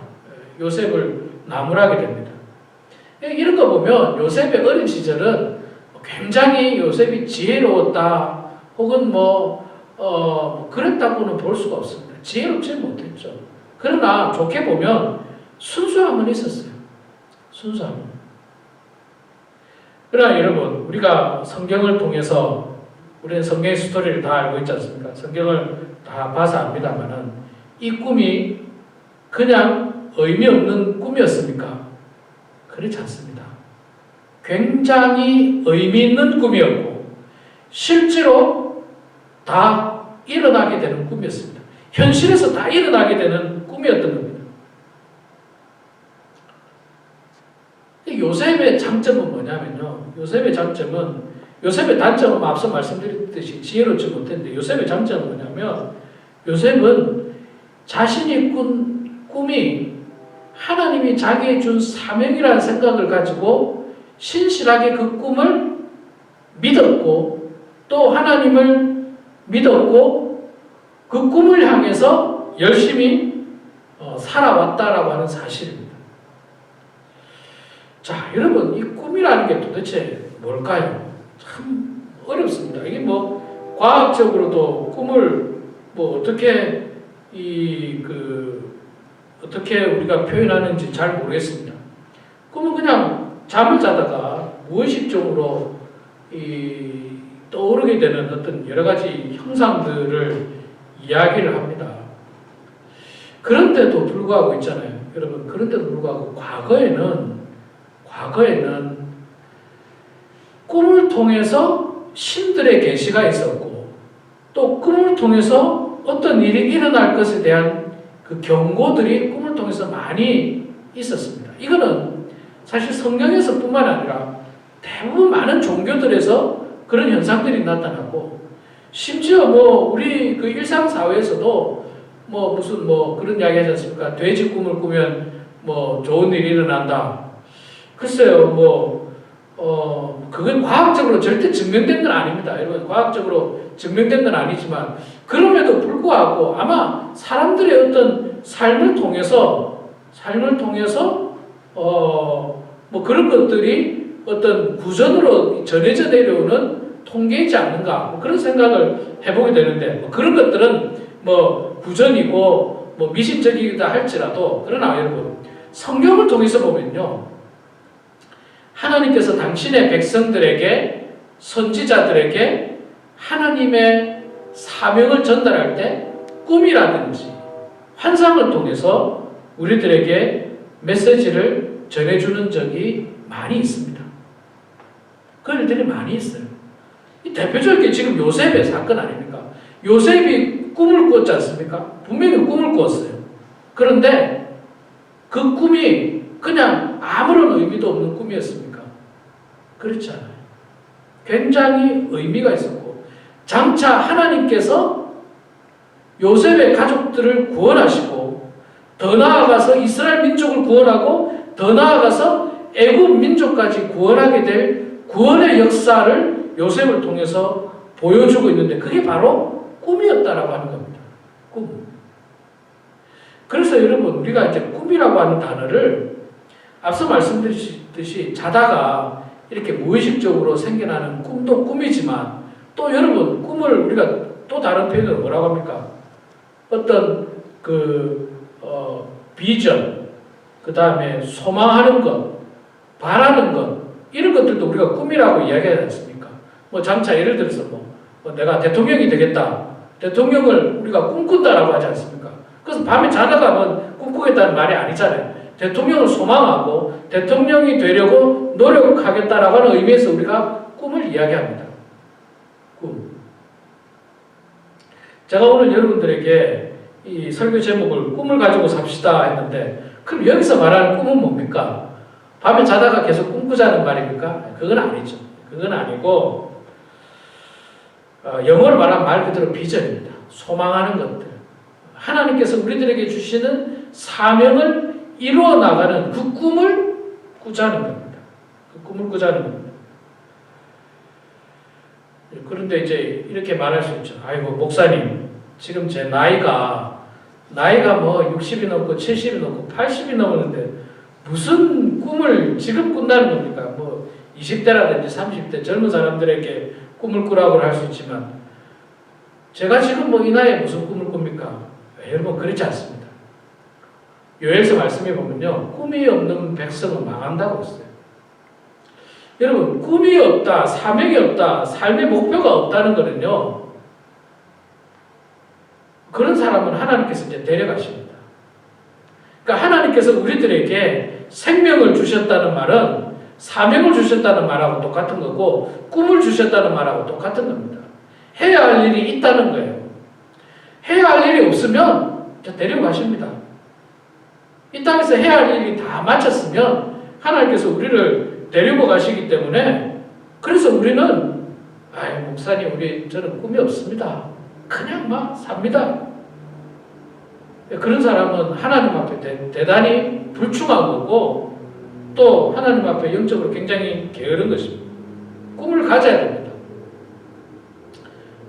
요셉을 나무라게 됩니다. 이런 거 보면 요셉의 어린 시절은 굉장히 요셉이 지혜로웠다 혹은 그랬다고는 볼 수가 없습니다. 지혜롭지 못했죠. 그러나 좋게 보면 순수함은 있었어요. 순수함. 그러나 여러분, 우리가 성경을 통해서 우리는 성경의 스토리를 다 알고 있지 않습니까? 성경을 다 봐서 압니다만은 이 꿈이 그냥 의미 없는 꿈이었습니까? 그렇지 않습니다. 굉장히 의미 있는 꿈이었고 실제로 다 일어나게 되는 꿈이었습니다. 현실에서 다 일어나게 되는 꿈이었던 겁니다. 요셉의 장점은 뭐냐면요. 요셉의 단점은 앞서 말씀드렸듯이 지혜롭지 못했는데 요셉의 장점은 뭐냐면 요셉은 자신이 꾼 꿈이 하나님이 자기에 준 사명이라는 생각을 가지고 신실하게 그 꿈을 믿었고 또 하나님을 믿었고 그 꿈을 향해서 열심히 살아왔다라고 하는 사실입니다. 자, 여러분, 이 꿈이라는 게 도대체 뭘까요? 참 어렵습니다. 이게 과학적으로도 꿈을 어떻게 어떻게 우리가 표현하는지 잘 모르겠습니다. 꿈은 그냥 잠을 자다가 무의식적으로 떠오르게 되는 어떤 여러 가지 형상들을 이야기를 합니다. 그런데도 불구하고 있잖아요. 여러분, 그런데도 불구하고 과거에는 꿈을 통해서 신들의 계시가 있었고 또 꿈을 통해서 어떤 일이 일어날 것에 대한 그 경고들이 꿈을 통해서 많이 있었습니다. 이거는 사실 성경에서 뿐만 아니라 대부분 많은 종교들에서 그런 현상들이 나타나고 심지어 우리 그 일상사회에서도 무슨 그런 이야기 하지 않습니까? 돼지 꿈을 꾸면 좋은 일이 일어난다. 글쎄요, 그건 과학적으로 절대 증명된 건 아닙니다. 여러분, 과학적으로 증명된 건 아니지만, 그럼에도 불구하고 아마 사람들의 어떤 삶을 통해서, 그런 것들이 어떤 구전으로 전해져 내려오는 통계이지 않는가, 그런 생각을 해보게 되는데, 그런 것들은 구전이고, 미신적이다 할지라도, 그러나 여러분, 성경을 통해서 보면요, 하나님께서 당신의 백성들에게, 선지자들에게 하나님의 사명을 전달할 때 꿈이라든지 환상을 통해서 우리들에게 메시지를 전해주는 적이 많이 있습니다. 그 일들이 많이 있어요. 이 대표적인 게 지금 요셉의 사건 아닙니까? 요셉이 꿈을 꿨지 않습니까? 분명히 꿈을 꿨어요. 그런데 그 꿈이 그냥 아무런 의미도 없는 꿈이었습니까? 그렇지 않아요. 굉장히 의미가 있었고 장차 하나님께서 요셉의 가족들을 구원하시고 더 나아가서 이스라엘 민족을 구원하고 더 나아가서 애굽 민족까지 구원하게 될 구원의 역사를 요셉을 통해서 보여주고 있는데 그게 바로 꿈이었다라고 하는 겁니다. 꿈. 그래서 여러분 우리가 이제 꿈이라고 하는 단어를 앞서 말씀드렸듯이 자다가 이렇게 무의식적으로 생겨나는 꿈도 꿈이지만 또 여러분 꿈을 우리가 또 다른 표현으로 뭐라고 합니까? 어떤 비전, 그 다음에 소망하는 것, 바라는 것 이런 것들도 우리가 꿈이라고 이야기하지 않습니까? 뭐 장차 예를 들어서 뭐 내가 대통령이 되겠다. 대통령을 우리가 꿈꾼다라고 하지 않습니까? 그래서 밤에 자다가 뭐 꿈꾸겠다는 말이 아니잖아요. 대통령을 소망하고 대통령이 되려고 노력하겠다라고 하는 의미에서 우리가 꿈을 이야기합니다. 꿈. 제가 오늘 여러분들에게 이 설교 제목을 꿈을 가지고 삽시다 했는데 그럼 여기서 말하는 꿈은 뭡니까? 밤에 자다가 계속 꿈꾸자는 말입니까? 그건 아니죠. 그건 아니고 영어로 말하면 말 그대로 비전입니다. 소망하는 것들. 하나님께서 우리들에게 주시는 사명을 이루어 나가는 그 꿈을 꾸자는 겁니다. 그 꿈을 꾸자는 겁니다. 그런데 이제 이렇게 말할 수 있죠. 아이고 목사님 지금 제 나이가 뭐 60이 넘고 70이 넘고 80이 넘었는데 무슨 꿈을 지금 꾼다는 겁니까? 뭐 20대라든지 30대 젊은 사람들에게 꿈을 꾸라고 할 수 있지만 제가 지금 뭐 이 나이에 무슨 꿈을 꿉니까? 여러분 그렇지 않습니다. 요엘서 말씀해 보면요. 꿈이 없는 백성은 망한다고 했어요. 여러분 꿈이 없다, 사명이 없다, 삶의 목표가 없다는 거는요. 그런 사람은 하나님께서 이제 데려가십니다. 그러니까 하나님께서 우리들에게 생명을 주셨다는 말은 사명을 주셨다는 말하고 똑같은 거고 꿈을 주셨다는 말하고 똑같은 겁니다. 해야 할 일이 있다는 거예요. 해야 할 일이 없으면 데려가십니다. 이 땅에서 해야 할 일이 다 마쳤으면 하나님께서 우리를 데리고 가시기 때문에 그래서 우리는 목사님 저는 꿈이 없습니다. 그냥 막 삽니다. 그런 사람은 하나님 앞에 대단히 불충한 거고 또 하나님 앞에 영적으로 굉장히 게으른 것입니다. 꿈을 가져야 됩니다.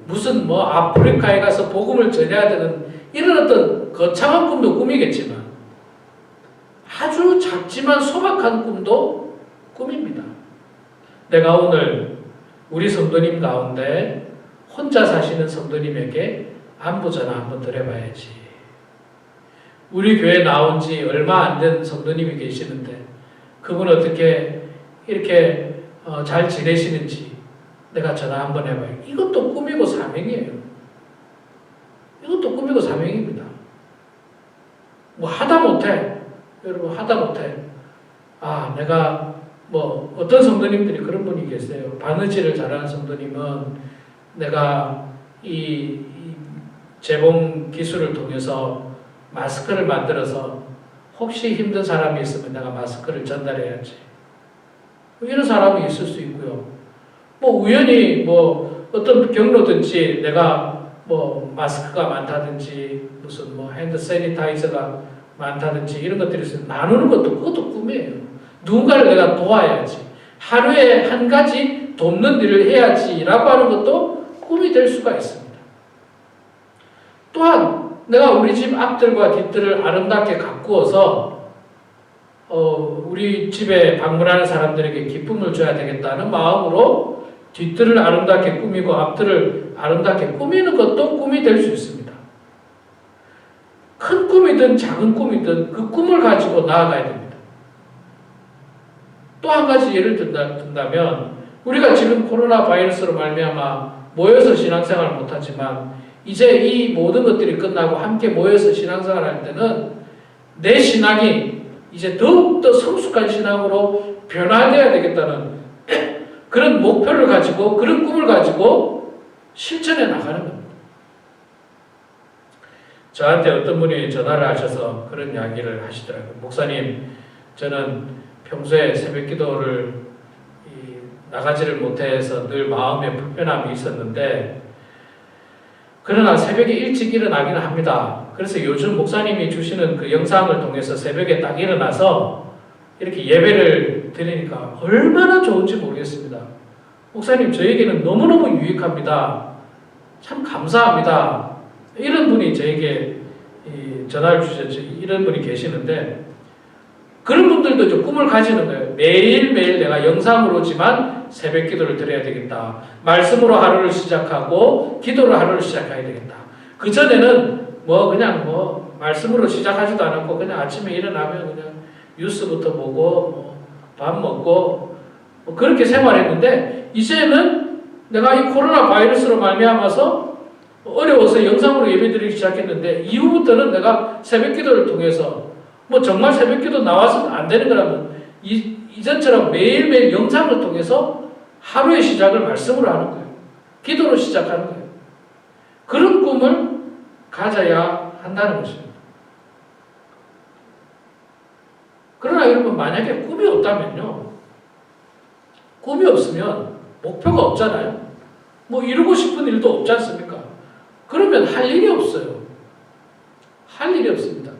무슨 뭐 아프리카에 가서 복음을 전해야 되는 이런 어떤 거창한 꿈도 꿈이겠지만 아주 작지만 소박한 꿈도 꿈입니다. 내가 오늘 우리 성도님 가운데 혼자 사시는 성도님에게 안부 전화 한번 드려봐야지. 우리 교회 나온 지 얼마 안 된 성도님이 계시는데 그분 어떻게 이렇게 잘 지내시는지 내가 전화 한번 해봐요. 이것도 꿈이고 사명이에요. 이것도 꿈이고 사명입니다. 뭐 하다 못해. 여러분 하다 못해. 내가 뭐 어떤 성도님들이 그런 분이 계세요. 바느질을 잘하는 성도님은 내가 이 재봉 기술을 통해서 마스크를 만들어서 혹시 힘든 사람이 있으면 내가 마스크를 전달해야지. 이런 사람이 있을 수 있고요. 뭐 우연히 뭐 어떤 경로든지 내가 뭐 마스크가 많다든지 무슨 뭐 핸드 세니타이저가 많다든지 이런 것들이 있으면 나누는 것도 그것도 꿈이에요. 누군가를 내가 도와야지. 하루에 한 가지 돕는 일을 해야지라고 하는 것도 꿈이 될 수가 있습니다. 또한 내가 우리 집 앞들과 뒷뜰을 아름답게 가꾸어서 우리 집에 방문하는 사람들에게 기쁨을 줘야 되겠다는 마음으로 뒷뜰을 아름답게 꾸미고 앞뜰을 아름답게 꾸미는 것도 꿈이 될 수 있습니다. 큰 꿈이든 작은 꿈이든 그 꿈을 가지고 나아가야 됩니다. 또 한 가지 예를 든다면 우리가 지금 코로나 바이러스로 말미암아 모여서 신앙생활을 못하지만 이제 이 모든 것들이 끝나고 함께 모여서 신앙생활을 할 때는 내 신앙이 이제 더욱더 성숙한 신앙으로 변화되어야 되겠다는 그런 목표를 가지고 그런 꿈을 가지고 실천해 나가는 겁니다. 저한테 어떤 분이 전화를 하셔서 그런 이야기를 하시더라고요. 목사님, 저는 평소에 새벽 기도를 나가지를 못해서 늘 마음에 불편함이 있었는데 그러나 새벽에 일찍 일어나기는 합니다. 그래서 요즘 목사님이 주시는 그 영상을 통해서 새벽에 딱 일어나서 이렇게 예배를 드리니까 얼마나 좋은지 모르겠습니다. 목사님 저에게는 너무너무 유익합니다. 참 감사합니다. 이런 분이 저에게 전화를 주셨죠. 이런 분이 계시는데 그런 분들도 이제 꿈을 가지는 거예요. 매일매일 내가 영상으로지만 새벽 기도를 드려야 되겠다. 말씀으로 하루를 시작하고 기도로 하루를 시작해야 되겠다. 그전에는 그냥 말씀으로 시작하지도 않았고 그냥 아침에 일어나면 그냥 뉴스부터 보고 밥 먹고 그렇게 생활했는데 이제는 내가 이 코로나 바이러스로 말미암아서 어려워서 영상으로 예배드리기 시작했는데 이후부터는 내가 새벽 기도를 통해서 정말 새벽 기도 나와서는 안 되는 거라면 이전처럼 매일매일 영상을 통해서 하루의 시작을 말씀으로 하는 거예요. 기도로 시작하는 거예요. 그런 꿈을 가져야 한다는 것입니다. 그러나 여러분 만약에 꿈이 없다면요. 꿈이 없으면 목표가 없잖아요. 이루고 싶은 일도 없지 않습니까? 그러면 할 일이 없어요. 할 일이 없습니다.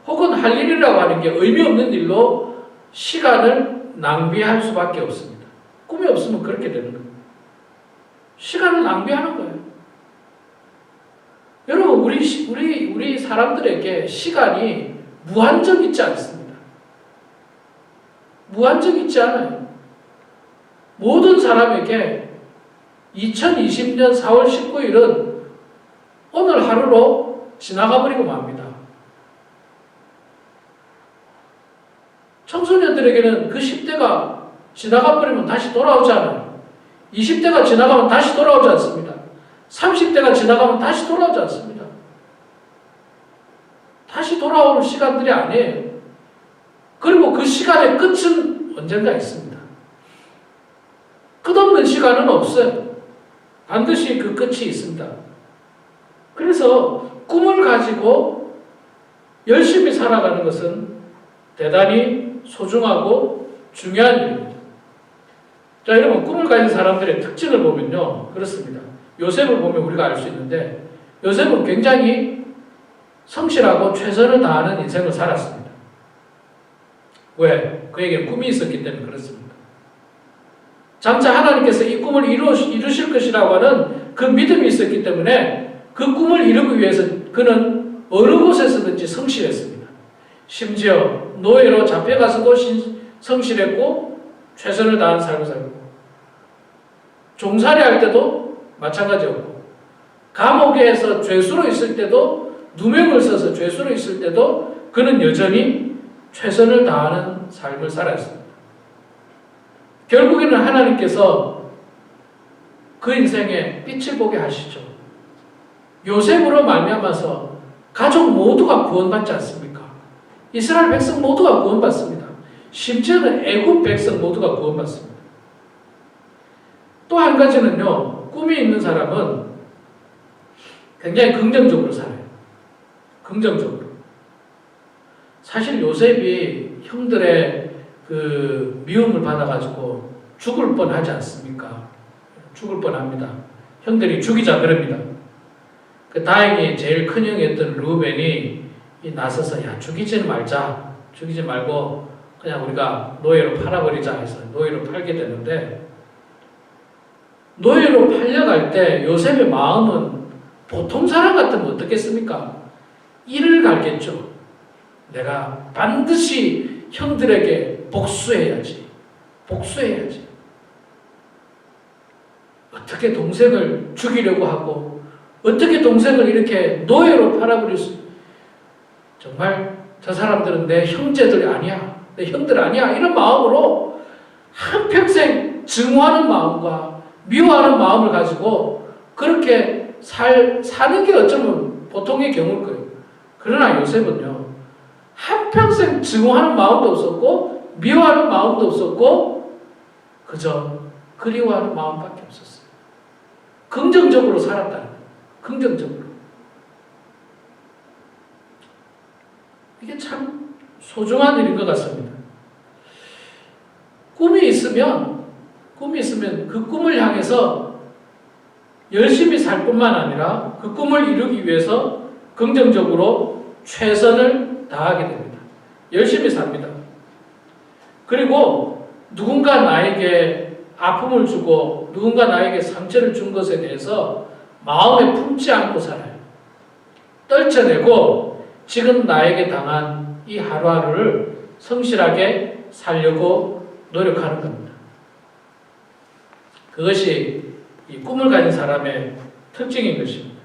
혹은 할 일이라고 하는 게 의미 없는 일로 시간을 낭비할 수밖에 없습니다. 꿈이 없으면 그렇게 되는 거예요. 시간을 낭비하는 거예요. 여러분 우리 사람들에게 시간이 무한정 있지 않습니다. 무한정 있지 않아요. 모든 사람에게 2020년 4월 19일은 오늘 하루로 지나가 버리고 맙니다. 청소년들에게는 그 10대가 지나가 버리면 다시 돌아오지 않아요. 20대가 지나가면 다시 돌아오지 않습니다. 30대가 지나가면 다시 돌아오지 않습니다. 다시 돌아올 시간들이 아니에요. 그리고 그 시간의 끝은 언젠가 있습니다. 끝없는 시간은 없어요. 반드시 그 끝이 있습니다. 그래서 꿈을 가지고 열심히 살아가는 것은 대단히 소중하고 중요한 일입니다. 자, 여러분 꿈을 가진 사람들의 특징을 보면요. 그렇습니다. 요셉을 보면 우리가 알 수 있는데 요셉은 굉장히 성실하고 최선을 다하는 인생을 살았습니다. 왜? 그에게 꿈이 있었기 때문에 그렇습니다. 장차 하나님께서 이 꿈을 이루실 것이라고 하는 그 믿음이 있었기 때문에 그 꿈을 이루기 위해서 그는 어느 곳에서든지 성실했습니다. 심지어 노예로 잡혀가서도 성실했고 최선을 다한 삶을 살고 종살이 할 때도 마찬가지였고 감옥에서 죄수로 있을 때도 누명을 써서 죄수로 있을 때도 그는 여전히 최선을 다하는 삶을 살았습니다. 결국에는 하나님께서 그 인생에 빛을 보게 하시죠. 요셉으로 말미암아서 가족 모두가 구원받지 않습니까? 이스라엘 백성 모두가 구원받습니다. 심지어는 애굽 백성 모두가 구원받습니다. 또 한 가지는요. 꿈이 있는 사람은 굉장히 긍정적으로 살아요. 긍정적으로. 사실 요셉이 형들의 그 미움을 받아가지고 죽을 뻔하지 않습니까? 죽을 뻔합니다. 형들이 죽이자 그럽니다. 다행히 제일 큰 형이었던 루벤이 나서서 야 죽이지 말자. 죽이지 말고 그냥 우리가 노예로 팔아버리자 해서 노예로 팔게 되는데 노예로 팔려갈 때 요셉의 마음은 보통 사람 같으면 어떻겠습니까? 이를 갈겠죠. 내가 반드시 형들에게 복수해야지. 복수해야지. 어떻게 동생을 죽이려고 하고 어떻게 동생을 이렇게 노예로 팔아버릴 수 정말 저 사람들은 내 형제들이 아니야. 내 형들 아니야. 이런 마음으로 한평생 증오하는 마음과 미워하는 마음을 가지고 그렇게 사는 게 어쩌면 보통의 경우일 거예요. 그러나 요셉은요. 한평생 증오하는 마음도 없었고 미워하는 마음도 없었고 그저 그리워하는 마음밖에 없었어요. 긍정적으로 살았다는 거예요. 긍정적으로. 이게 참 소중한 일인 것 같습니다. 꿈이 있으면 그 꿈을 향해서 열심히 살 뿐만 아니라 그 꿈을 이루기 위해서 긍정적으로 최선을 다하게 됩니다. 열심히 삽니다. 그리고 누군가 나에게 아픔을 주고 누군가 나에게 상처를 준 것에 대해서 마음에 품지 않고 살아요. 떨쳐내고 지금 나에게 당한 이 하루하루를 성실하게 살려고 노력하는 겁니다. 그것이 이 꿈을 가진 사람의 특징인 것입니다.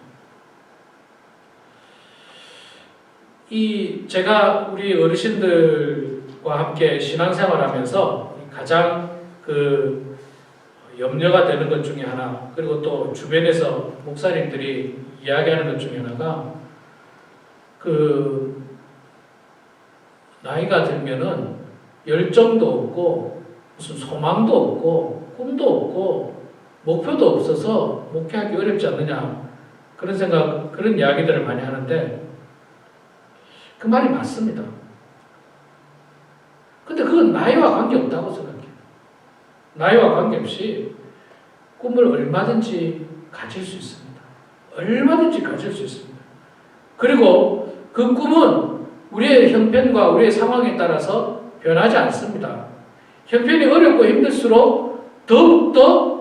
제가 우리 어르신들과 함께 신앙생활하면서 가장 염려가 되는 것 중에 하나, 그리고 또 주변에서 목사님들이 이야기하는 것 중에 하나가 나이가 들면은 열정도 없고 무슨 소망도 없고 꿈도 없고 목표도 없어서 목회하기 어렵지 않느냐, 그런 이야기들을 많이 하는데 그 말이 맞습니다. 근데 그건 나이와 관계없다고 생각해요. 나이와 관계없이 꿈을 얼마든지 가질 수 있습니다. 얼마든지 가질 수 있습니다. 그리고 그 꿈은 우리의 형편과 우리의 상황에 따라서 변하지 않습니다. 형편이 어렵고 힘들수록 더욱더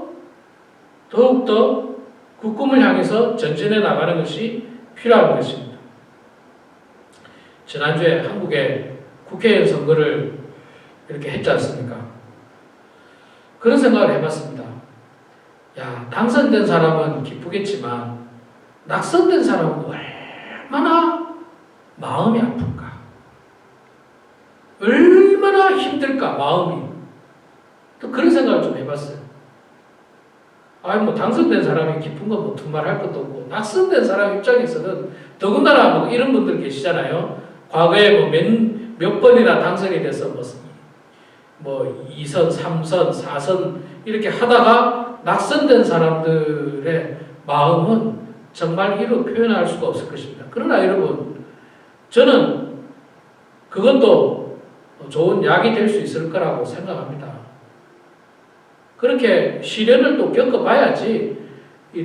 그 꿈을 향해서 전진해 나가는 것이 필요한 것입니다. 지난주에 한국의 국회의원 선거를 이렇게 했지 않습니까? 그런 생각을 해봤습니다. 당선된 사람은 기쁘겠지만 낙선된 사람은 얼마나 마음이 아플까? 얼마나 힘들까, 마음이. 또 그런 생각을 좀 해봤어요. 당선된 사람이 기쁜 건 두말할 것도 없고, 낙선된 사람 입장에서는 더군다나 이런 분들 계시잖아요. 과거에 몇 번이나 당선이 돼서 2선, 3선, 4선 이렇게 하다가 낙선된 사람들의 마음은 정말 이루 표현할 수가 없을 것입니다. 그러나 여러분, 저는 그것도 좋은 약이 될 수 있을 거라고 생각합니다. 그렇게 시련을 또 겪어봐야지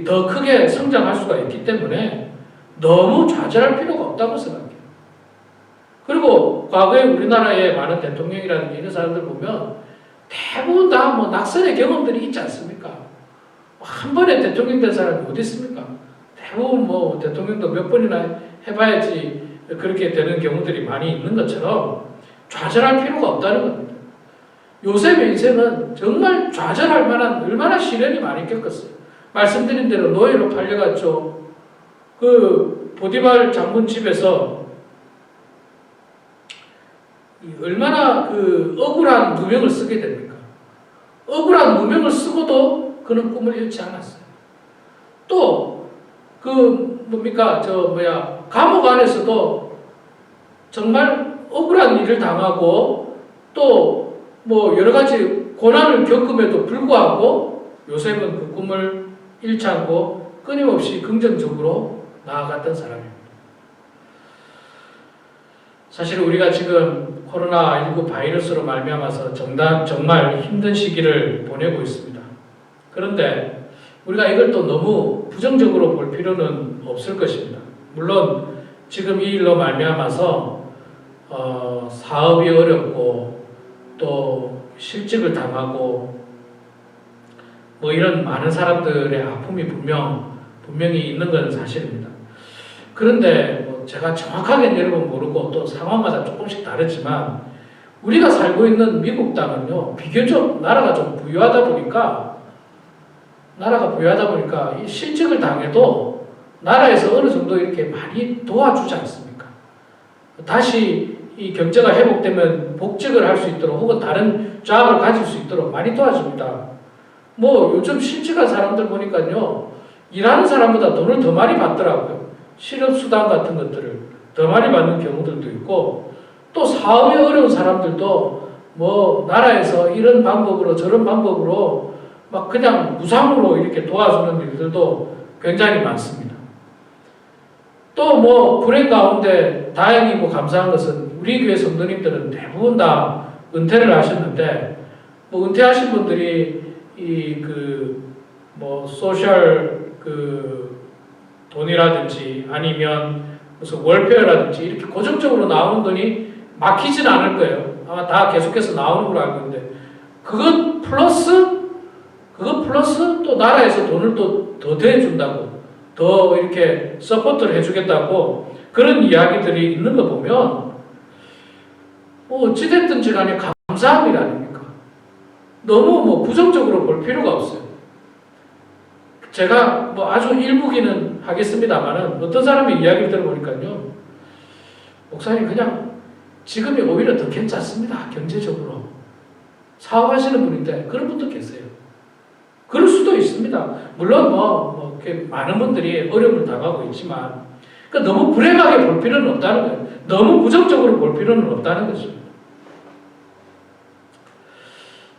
더 크게 성장할 수가 있기 때문에 너무 좌절할 필요가 없다고 생각해요. 그리고 과거에 우리나라의 많은 대통령이라든지 이런 사람들 보면 대부분 다 낙선의 경험들이 있지 않습니까? 한 번에 대통령 된 사람이 어디 있습니까? 대부분 대통령도 몇 번이나 해봐야지 그렇게 되는 경우들이 많이 있는 것처럼 좌절할 필요가 없다는 겁니다. 요셉의 인생은 정말 좌절할 만한 얼마나 시련이 많이 겪었어요. 말씀드린 대로 노예로 팔려갔죠. 보디발 장군 집에서 얼마나 억울한 누명을 쓰게 됩니까? 억울한 누명을 쓰고도 그는 꿈을 잃지 않았어요. 또 감옥 안에서도 정말 억울한 일을 당하고 또 여러 가지 고난을 겪음에도 불구하고 요셉은 그 꿈을 잃지 않고 끊임없이 긍정적으로 나아갔던 사람입니다. 사실 우리가 지금 코로나19 바이러스로 말미암아서 정말 힘든 시기를 보내고 있습니다. 그런데 우리가 이걸 또 너무 부정적으로 볼 필요는 없을 것입니다. 물론 지금 이 일로 말미암아서 사업이 어렵고 또 실직을 당하고 이런 많은 사람들의 아픔이 분명히 있는 건 사실입니다. 그런데 제가 정확하게는 여러분 모르고 또 상황마다 조금씩 다르지만 우리가 살고 있는 미국 땅은요, 비교적 나라가 좀 부유하다 보니까 이 실직을 당해도 나라에서 어느 정도 이렇게 많이 도와주지 않습니까? 다시 이 경제가 회복되면 복직을 할 수 있도록 혹은 다른 잡을 가질 수 있도록 많이 도와줍니다. 요즘 실직한 사람들 보니까요, 일하는 사람보다 돈을 더 많이 받더라고요. 실업수당 같은 것들을 더 많이 받는 경우들도 있고, 또 사업이 어려운 사람들도 나라에서 이런 방법으로 저런 방법으로 그냥 무상으로 이렇게 도와주는 일들도 굉장히 많습니다. 또 불행 가운데 다행이고 감사한 것은 우리 교회 성도님들은 대부분 다 은퇴를 하셨는데, 은퇴하신 분들이 소셜 돈이라든지 아니면 무슨 월페어라든지 이렇게 고정적으로 나오는 돈이 막히지는 않을 거예요. 아마 다 계속해서 나오는 걸로 알고 있는데, 그것 플러스 그거 플러스 또 나라에서 돈을 또 더 대준다고, 더 이렇게 서포트를 해주겠다고 그런 이야기들이 있는 거 보면 어찌됐든지 간에 감사한 일 아닙니까? 너무 부정적으로 볼 필요가 없어요. 제가 아주 일부기는 하겠습니다만은 어떤 사람의 이야기를 들어보니까요, 목사님 그냥 지금이 오히려 더 괜찮습니다. 경제적으로 사업하시는 분인데 그런 분도 계세요. 그럴 수도 있습니다. 물론 이렇게 많은 분들이 어려움을 당하고 있지만, 그러니까 너무 불행하게 볼 필요는 없다는 거예요. 너무 부정적으로 볼 필요는 없다는 거죠.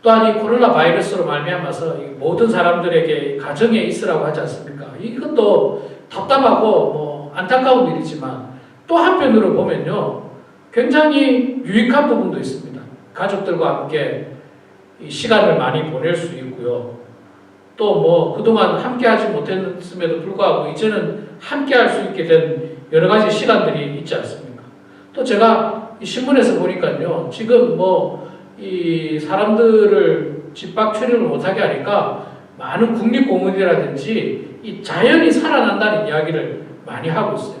또한 이 코로나 바이러스로 말미암아서 모든 사람들에게 가정에 있으라고 하지 않습니까? 이것도 답답하고 안타까운 일이지만 또 한편으로 보면요, 굉장히 유익한 부분도 있습니다. 가족들과 함께 이 시간을 많이 보낼 수 있고요. 또 그동안 함께 하지 못했음에도 불구하고 이제는 함께 할 수 있게 된 여러 가지 시간들이 있지 않습니까? 또 제가 이 신문에서 보니까요, 지금 이 사람들을 집밖 출입을 못하게 하니까 많은 국립공원이라든지 이 자연이 살아난다는 이야기를 많이 하고 있어요.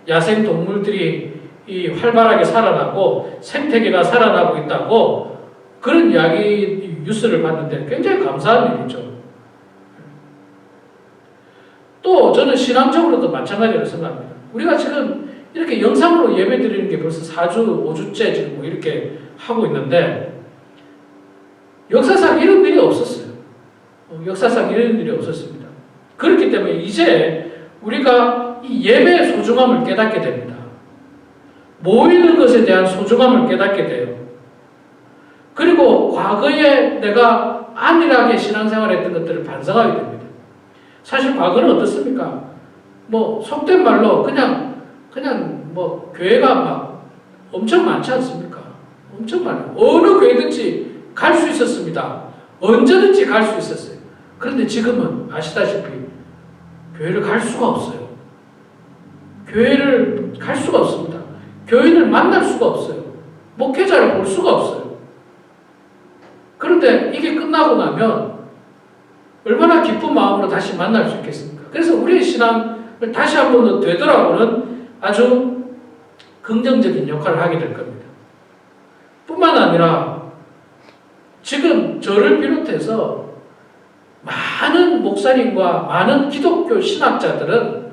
야생 동물들이 이 활발하게 살아나고 생태계가 살아나고 있다고 그런 이야기 뉴스를 봤는데 굉장히 감사한 일이죠. 또 저는 신앙적으로도 마찬가지로 생각합니다. 우리가 지금 이렇게 영상으로 예배 드리는 게 벌써 4주, 5주째 지금 이렇게 하고 있는데 역사상 이런 일이 없었어요. 역사상 이런 일이 없었습니다. 그렇기 때문에 이제 우리가 이 예배의 소중함을 깨닫게 됩니다. 모이는 것에 대한 소중함을 깨닫게 돼요. 그리고 과거에 내가 안일하게 신앙생활했던 것들을 반성하게 됩니다. 사실 과거는 어떻습니까? 속된 말로 그냥 교회가 막 엄청 많지 않습니까? 엄청 많아요. 어느 교회든지 갈 수 있었습니다. 언제든지 갈 수 있었어요. 그런데 지금은 아시다시피 교회를 갈 수가 없어요. 교회를 갈 수가 없습니다. 교인을 만날 수가 없어요. 목회자를 볼 수가 없어요. 그런데 이게 끝나고 나면 얼마나 기쁜 마음으로 다시 만날 수 있겠습니까? 그래서 우리의 신앙을 다시 한 번 더 되돌아보는 아주 긍정적인 역할을 하게 될 겁니다. 뿐만 아니라 지금 저를 비롯해서 많은 목사님과 많은 기독교 신학자들은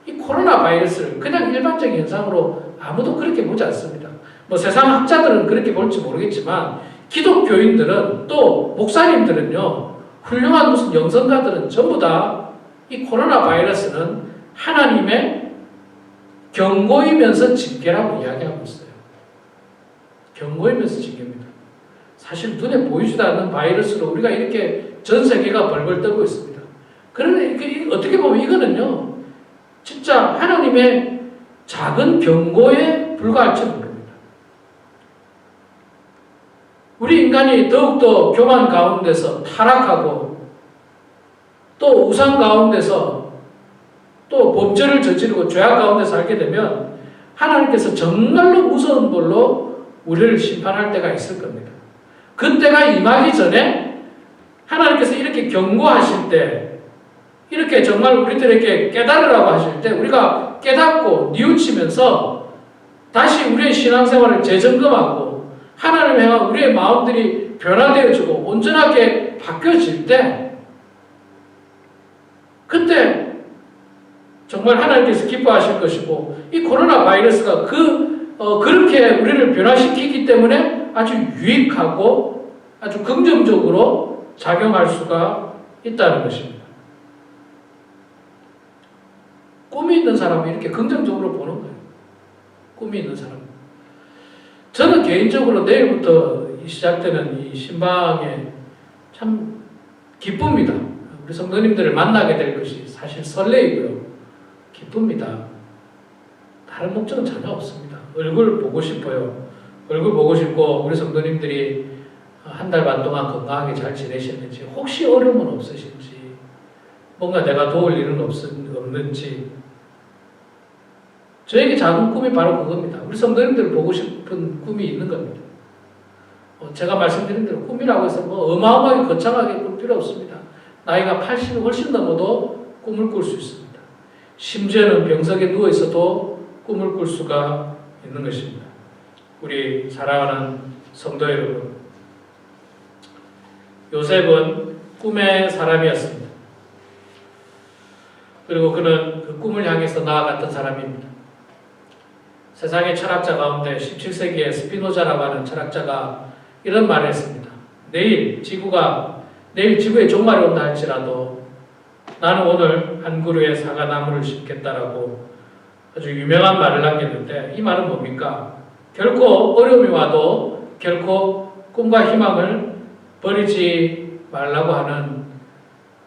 이 코로나 바이러스를 그냥 일반적인 현상으로 아무도 그렇게 보지 않습니다. 세상 학자들은 그렇게 볼지 모르겠지만 기독교인들은 또 목사님들은요, 훌륭한 무슨 영성가들은 전부 다 이 코로나 바이러스는 하나님의 경고이면서 징계라고 이야기하고 있어요. 경고이면서 징계입니다. 사실 눈에 보이지도 않는 바이러스로 우리가 이렇게 전 세계가 벌벌 떨고 있습니다. 그런데 어떻게 보면 이거는요, 진짜 하나님의 작은 경고에 불과할지 모릅니다. 우리 인간이 더욱더 교만 가운데서 타락하고 또 우상 가운데서 또 범죄를 저지르고 죄악 가운데 살게 되면 하나님께서 정말로 무서운 걸로 우리를 심판할 때가 있을 겁니다. 그때가 임하기 전에 하나님께서 이렇게 경고하실 때, 이렇게 정말 우리들에게 깨달으라고 하실 때 우리가 깨닫고 뉘우치면서 다시 우리의 신앙생활을 재점검하고 하나님을 향한 우리의 마음들이 변화되어지고 온전하게 바뀌어질 때, 그때 정말 하나님께서 기뻐하실 것이고, 이 코로나 바이러스가 그렇게 우리를 변화시키기 때문에 아주 유익하고 아주 긍정적으로 작용할 수가 있다는 것입니다. 꿈이 있는 사람은 이렇게 긍정적으로 보는 거예요. 꿈이 있는 사람. 저는 개인적으로 내일부터 시작되는 이 신방에 참 기쁩니다. 우리 성도님들을 만나게 될 것이 사실 설레이고요. 기쁩니다. 다른 목적은 전혀 없습니다. 얼굴 보고 싶어요. 얼굴 보고 싶고 우리 성도님들이 한 달 반 동안 건강하게 잘 지내셨는지, 혹시 어려움은 없으신지, 뭔가 내가 도울 일은 없는지. 저에게 작은 꿈이 바로 그겁니다. 우리 성도님들을 보고 싶은 꿈이 있는 겁니다. 제가 말씀드린 대로 꿈이라고 해서 어마어마하게 거창하게 꿀 필요 없습니다. 나이가 80이 훨씬 넘어도 꿈을 꿀 수 있습니다. 심지어는 병석에 누워 있어도 꿈을 꿀 수가 있는 것입니다. 우리 사랑하는 성도 여러분, 요셉은 꿈의 사람이었습니다. 그리고 그는 그 꿈을 향해서 나아갔던 사람입니다. 세상의 철학자 가운데 17세기에 스피노자라고 하는 철학자가 이런 말을 했습니다. 내일 지구의 종말이 온다 할지라도 나는 오늘 한 그루의 사과나무를 심겠다라고 아주 유명한 말을 남겼는데, 이 말은 뭡니까? 결코 어려움이 와도 결코 꿈과 희망을 버리지 말라고 하는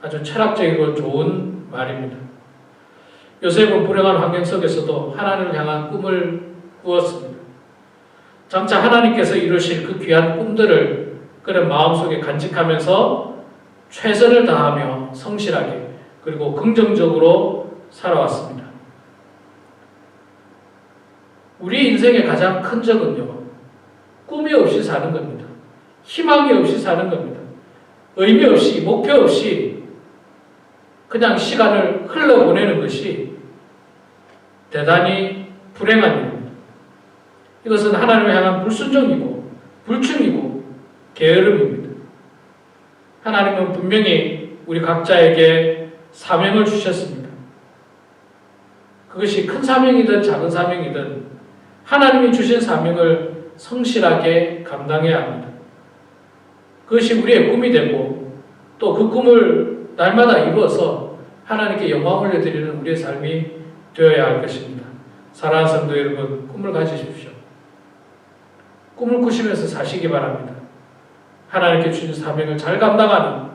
아주 철학적이고 좋은 말입니다. 요셉은 불행한 환경 속에서도 하나님을 향한 꿈을 꾸었습니다. 장차 하나님께서 이루실 그 귀한 꿈들을 그는 마음속에 간직하면서 최선을 다하며 성실하게 그리고 긍정적으로 살아왔습니다. 우리 인생의 가장 큰 적은요, 꿈이 없이 사는 겁니다. 희망이 없이 사는 겁니다. 의미 없이, 목표 없이 그냥 시간을 흘러보내는 것이 대단히 불행한 일입니다. 이것은 하나님을 향한 불순종이고 불충이고 게으름입니다. 하나님은 분명히 우리 각자에게 사명을 주셨습니다. 그것이 큰 사명이든 작은 사명이든 하나님이 주신 사명을 성실하게 감당해야 합니다. 그것이 우리의 꿈이 되고 또 그 꿈을 날마다 이루어서 하나님께 영광을 올려드리는 우리의 삶이 되어야 할 것입니다. 사랑하는 성도 여러분, 꿈을 가지십시오. 꿈을 꾸시면서 사시기 바랍니다. 하나님께 주신 사명을 잘 감당하는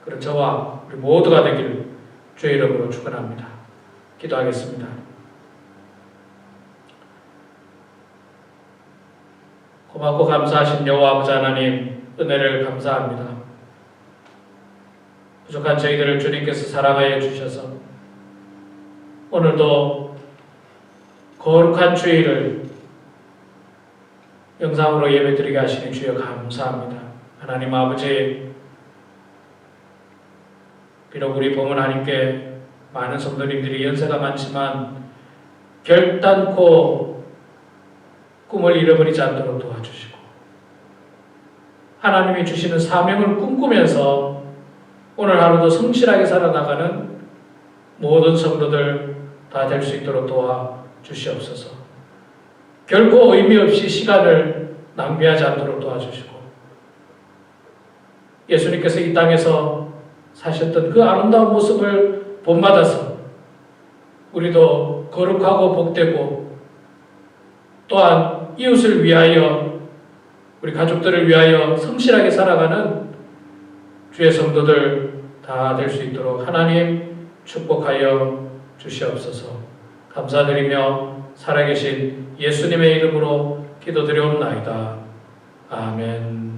그런 저와 우리 모두가 되기를 주의 이름으로 축원합니다. 기도하겠습니다. 고맙고 감사하신 여호와 아버지 하나님, 은혜를 감사합니다. 부족한 저희들을 주님께서 사랑하여 주셔서 오늘도 거룩한 주일을 영상으로 예배드리게 하시니 주여 감사합니다. 하나님 아버지, 비록 우리 범은 하나님께 많은 성도님들이 연세가 많지만 결단코 꿈을 잃어버리지 않도록 도와주시고 하나님이 주시는 사명을 꿈꾸면서 오늘 하루도 성실하게 살아나가는 모든 성도들 다 될 수 있도록 도와주시옵소서. 결코 의미 없이 시간을 낭비하지 않도록 도와주시고 예수님께서 이 땅에서 사셨던 그 아름다운 모습을 본받아서 우리도 거룩하고 복되고 또한 이웃을 위하여 우리 가족들을 위하여 성실하게 살아가는 주의 성도들 다 될 수 있도록 하나님 축복하여 주시옵소서. 감사드리며 살아계신 예수님의 이름으로 기도드려옵나이다. 아멘.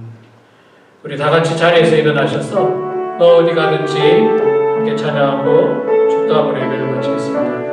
우리 다 같이 자리에서 일어나셔서 너 어디 가든지 함께 찬양하고 축도함으로 예배를 마치겠습니다.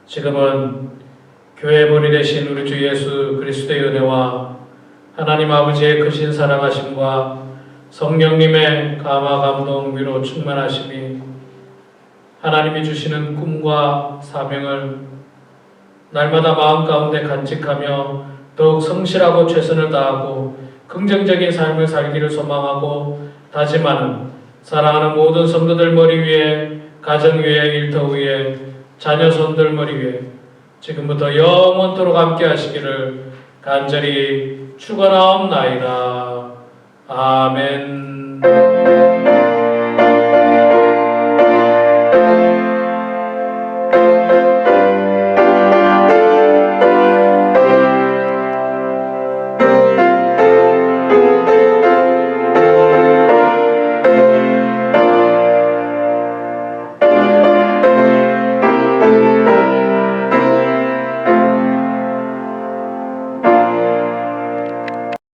지금은 교회 머리 되신 우리 주 예수 그리스도의 은혜와 하나님 아버지의 크신 사랑하심과 성령님의 감화 감동 위로 충만하심이 하나님이 주시는 꿈과 사명을 날마다 마음 가운데 간직하며 더욱 성실하고 최선을 다하고 긍정적인 삶을 살기를 소망하고 다짐하는 사랑하는 모든 성도들 머리 위에, 가정 위에, 일터 위에, 자녀 손들 머리 위에 지금부터 영원토록 함께 하시기를 간절히 축원하옵나이다. 아멘.